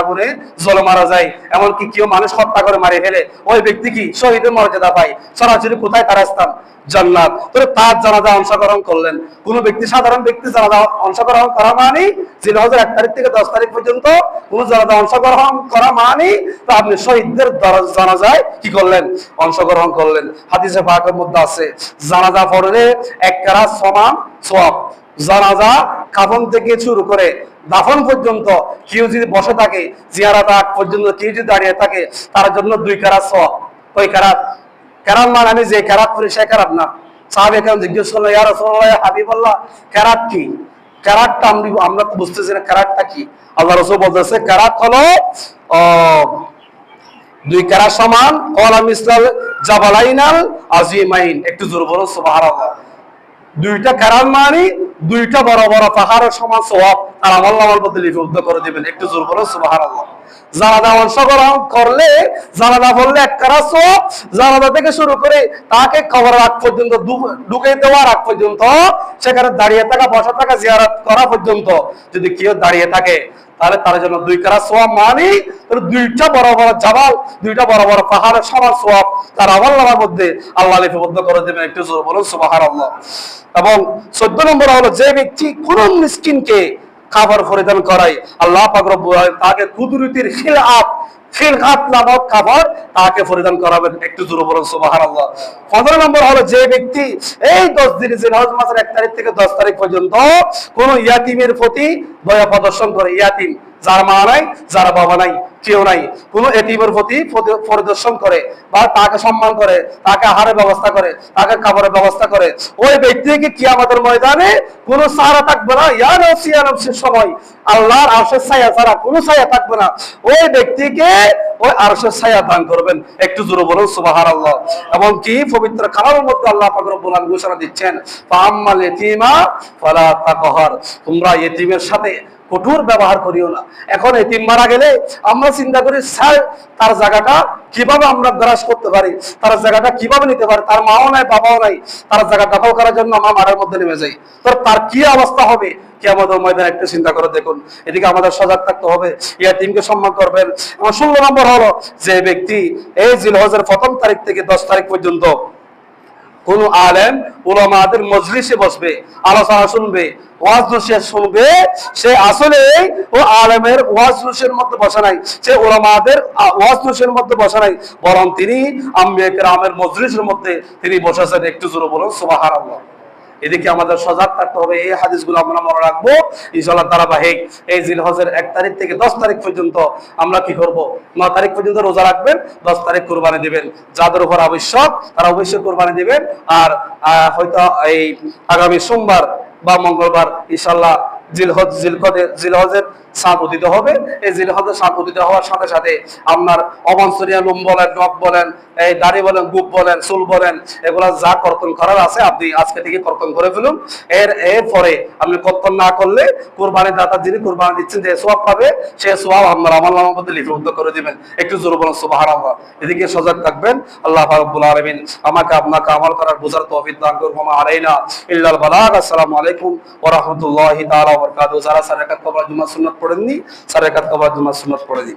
আগুনে জলে মারা যায়, এমনকি কেউ মানুষ হত্যা করে মারি ফেলে, ওই ব্যক্তি কি শহীদের মর্যাদা পায়, সরাসরি কোথায় তার স্থান, জান্নাত। তো তার জানাজা অংশগ্রহণ করলেন। কোন ব্যক্তি, সাধারণ ব্যক্তি জানাজা অংশগ্রহণ করা মানে জিলহজের 1 তারিখ থেকে 10 তারিখ পর্যন্ত কোন জানাজা অংশগ্রহণ করা মানে তো আপনি শহীদদের জানাজায় কি করলেন, অংশগ্রহণ করলেন। হাদিসে পাকের মধ্যে আছে জানাজা পড়লে 1 কেরাত সমান সওয়াব। জানাজা কাফন থেকে শুরু করে দাফন পর্যন্ত কেউ যদি বসে থাকে, জিয়ারত আগ পর্যন্ত কেউ যদি দাঁড়িয়ে থাকে, তার জন্য 2 কেরাত সওয়াব। কই কেরাত? কেরাত মানে আমি যে কেরাত করি সে কেরাত না। সাহাবে কেরাম জিজ্ঞেস করলো, ইয়া রাসূলুল্লাহ, ইয়া হাবিবাল্লাহ, কেরাত কি? কেরাতটা আমরা তো বুঝতেছি না কেরাতটা কি। আল্লাহ রাসূল বলতেছে কেরাত হলো 2 কেরাত সমান কলা মিসলাল জাবালাইনাল আজিমাইন। একটু জোরে বলো সুবহানাল্লাহ। 2টা কেরাত মানে 2টা বড় বড় পাহাড়ের সমান সওয়াব আর আমলনামার মধ্যে লিপিবদ্ধ করে দিবেন। একটু জোরে বলো সুবহানাল্লাহ। জানাজা অংশগ্রহণ করলে, জানাজা বললে 1 কেরাত সওয়াব। জানাজা থেকে শুরু করে তাকে কবরের আগ পর্যন্ত, ঢুকে দেওয়ার আগ পর্যন্ত, সেখানে দাঁড়িয়ে থাকা, বসা থাকা, জিয়ারত করা পর্যন্ত যদি কেউ দাঁড়িয়ে থাকে, তাহলে তার জন্য 2 কেরাত সওয়াব মানে 2টা বড় বড় জাবাল, 2টা বড় বড় পাহাড়ের সমান সওয়াব তার আমলনামার মধ্যে আল্লাহ লিপিবদ্ধ করে দেবেন। একটু জোরে বলুন সুবহানাল্লাহ। এবং 14 নম্বর হলো যে ব্যক্তি কোন মিসকিনকে খাবার পরিধান করায়, আল্লাহ পাক রব্বুল আলামিন তাকে কুদরতির খিলআত নামক খাবার তাকে পরিধান করাবেন। একটু জোরে বলুন সুবহানাল্লাহ। 15 নম্বর হলো যে ব্যক্তি এই 10 দিন জিলহজ মাসের 1 তারিখ থেকে 10 তারিখ পর্যন্ত কোন ইয়াতিমের প্রতি দয়া প্রদর্শন করে, ইয়াতিম যার মা নাই, যার বাবা নাই, কেউ নাই। কোন এতিমের প্রতি পরিদর্শন করে বা তাকে সম্মান করে, তাকে আহারের ব্যবস্থা করে, তাকে খাবারের ব্যবস্থা করে, ওই ব্যক্তিকে কিয়ামতের ময়দানে কোনো সাহারা থাকবে না। ইয়া নফসি ইয়া নফসির সময় আল্লাহর আরশের ছায়া ছাড়া কোনো ছায়া থাকবে না। ওই ব্যক্তিকে ওই আরশের ছায়া দান করবেন। একটু জোরে বলুন সুবহানাল্লাহ। এবং কি পবিত্র কালামের মধ্যে আল্লাহ পাক রব্বুল আলামিন ঘোষণা দিচ্ছেন, ফাআম্মাল ইয়াতীমা ফালা তাকহার, তোমরা ইতিমের সাথে কঠোর ব্যবহার করিও না। এখন এতিম মারা গেলে আমরা চিন্তা করি স্যার তার জায়গাটা কিভাবে আমরা গ্রাস করতে পারি, তার জায়গাটা কিভাবে নিতে পারি, তার মাও নাই বাবাও নাই, তার জায়গা দখল করার জন্য আমরা মারার মধ্যে নেমে যাই। তো তার কি অবস্থা হবে কিয়ামতের ময়দানে একটু চিন্তা করে দেখুন। এদিকে আমাদের সজাগ থাকতে হবে, ইয়াতীমকে সম্মান করবেন। এবং 16 নম্বর হলো যে ব্যক্তি এই জিলহজের 1ম তারিখ থেকে 10 তারিখ পর্যন্ত কোন আলেম উলামাদের মজলিসে বসবে, আলোচনা শুনবে, ওয়াজ নসিহত শুনবে, সে আসলে ও আলেমের ওয়াজ নসিহতের মধ্যে বসে নাই, সে উলামাদের ওয়াজ নসিহতের মধ্যে বসে নাই, বরং তিনি আম্বিয়া কেরামের মজলিসের মধ্যে তিনি বসেছেন। একটু জোরে বলুন সুবহানাল্লাহ। এদিকে আমাদের সজাগ থাকতে হবে। এই হাদিসগুলো আমরা মনে রাখবো ইনশাআল্লাহ। ধারাবাহিক এই জিলহজের 1 তারিখ থেকে 10 তারিখ পর্যন্ত আমরা কি করব? 9 তারিখ পর্যন্ত রোজা রাখবেন, 10 তারিখ কুরবানি দিবেন। যাদের উপর আবশ্যক তারা অবশ্যই কুরবানি দিবেন। আর হয়তো এই আগামী সোমবার বা মঙ্গলবার ইনশাআল্লাহ জিলহজের চাঁদ উদিত হবে। এই জিলহজের চাঁদ উদিত হওয়ার সাথে সাথে আপনার অবাঞ্ছনীয় লোম বলেন, নখ বলেন, এই দাড়ি বলেন, গুপ বলেন, চুল বলেন, এগুলা যা কর্তন করার আছে আপনি আজকে থেকে কর্তন করে ফেলুন। এরপরে আপনি কর্তন না করলে কুরবানি দাতা যিনি কুরবানি দিচ্ছেন যে সওয়াব পাবে, সে সওয়াব আপনার আমলনামার মধ্যে লিপিবদ্ধ করে দিবেন। একটু জোরে বলুন সুবহানাল্লাহ। এদিকে সজাগ থাকবেন। আল্লাহ রাব্বুল আলামিন আমাকে আপনাকে আমল করার বুঝার তৌফিক দান করুন। আলাইনা ইল্লাল বালাগ। আসসালামু আলাইকুম ওয়া রাহমাতুল্লাহি তাআলা ওয়া বারাকাতুহু। যারা 4 রাকাত কবর জুমা সুন্নাত পড়েননি, 4 রাকাত কবর জুমা সুন্নাত পড়ে দিন।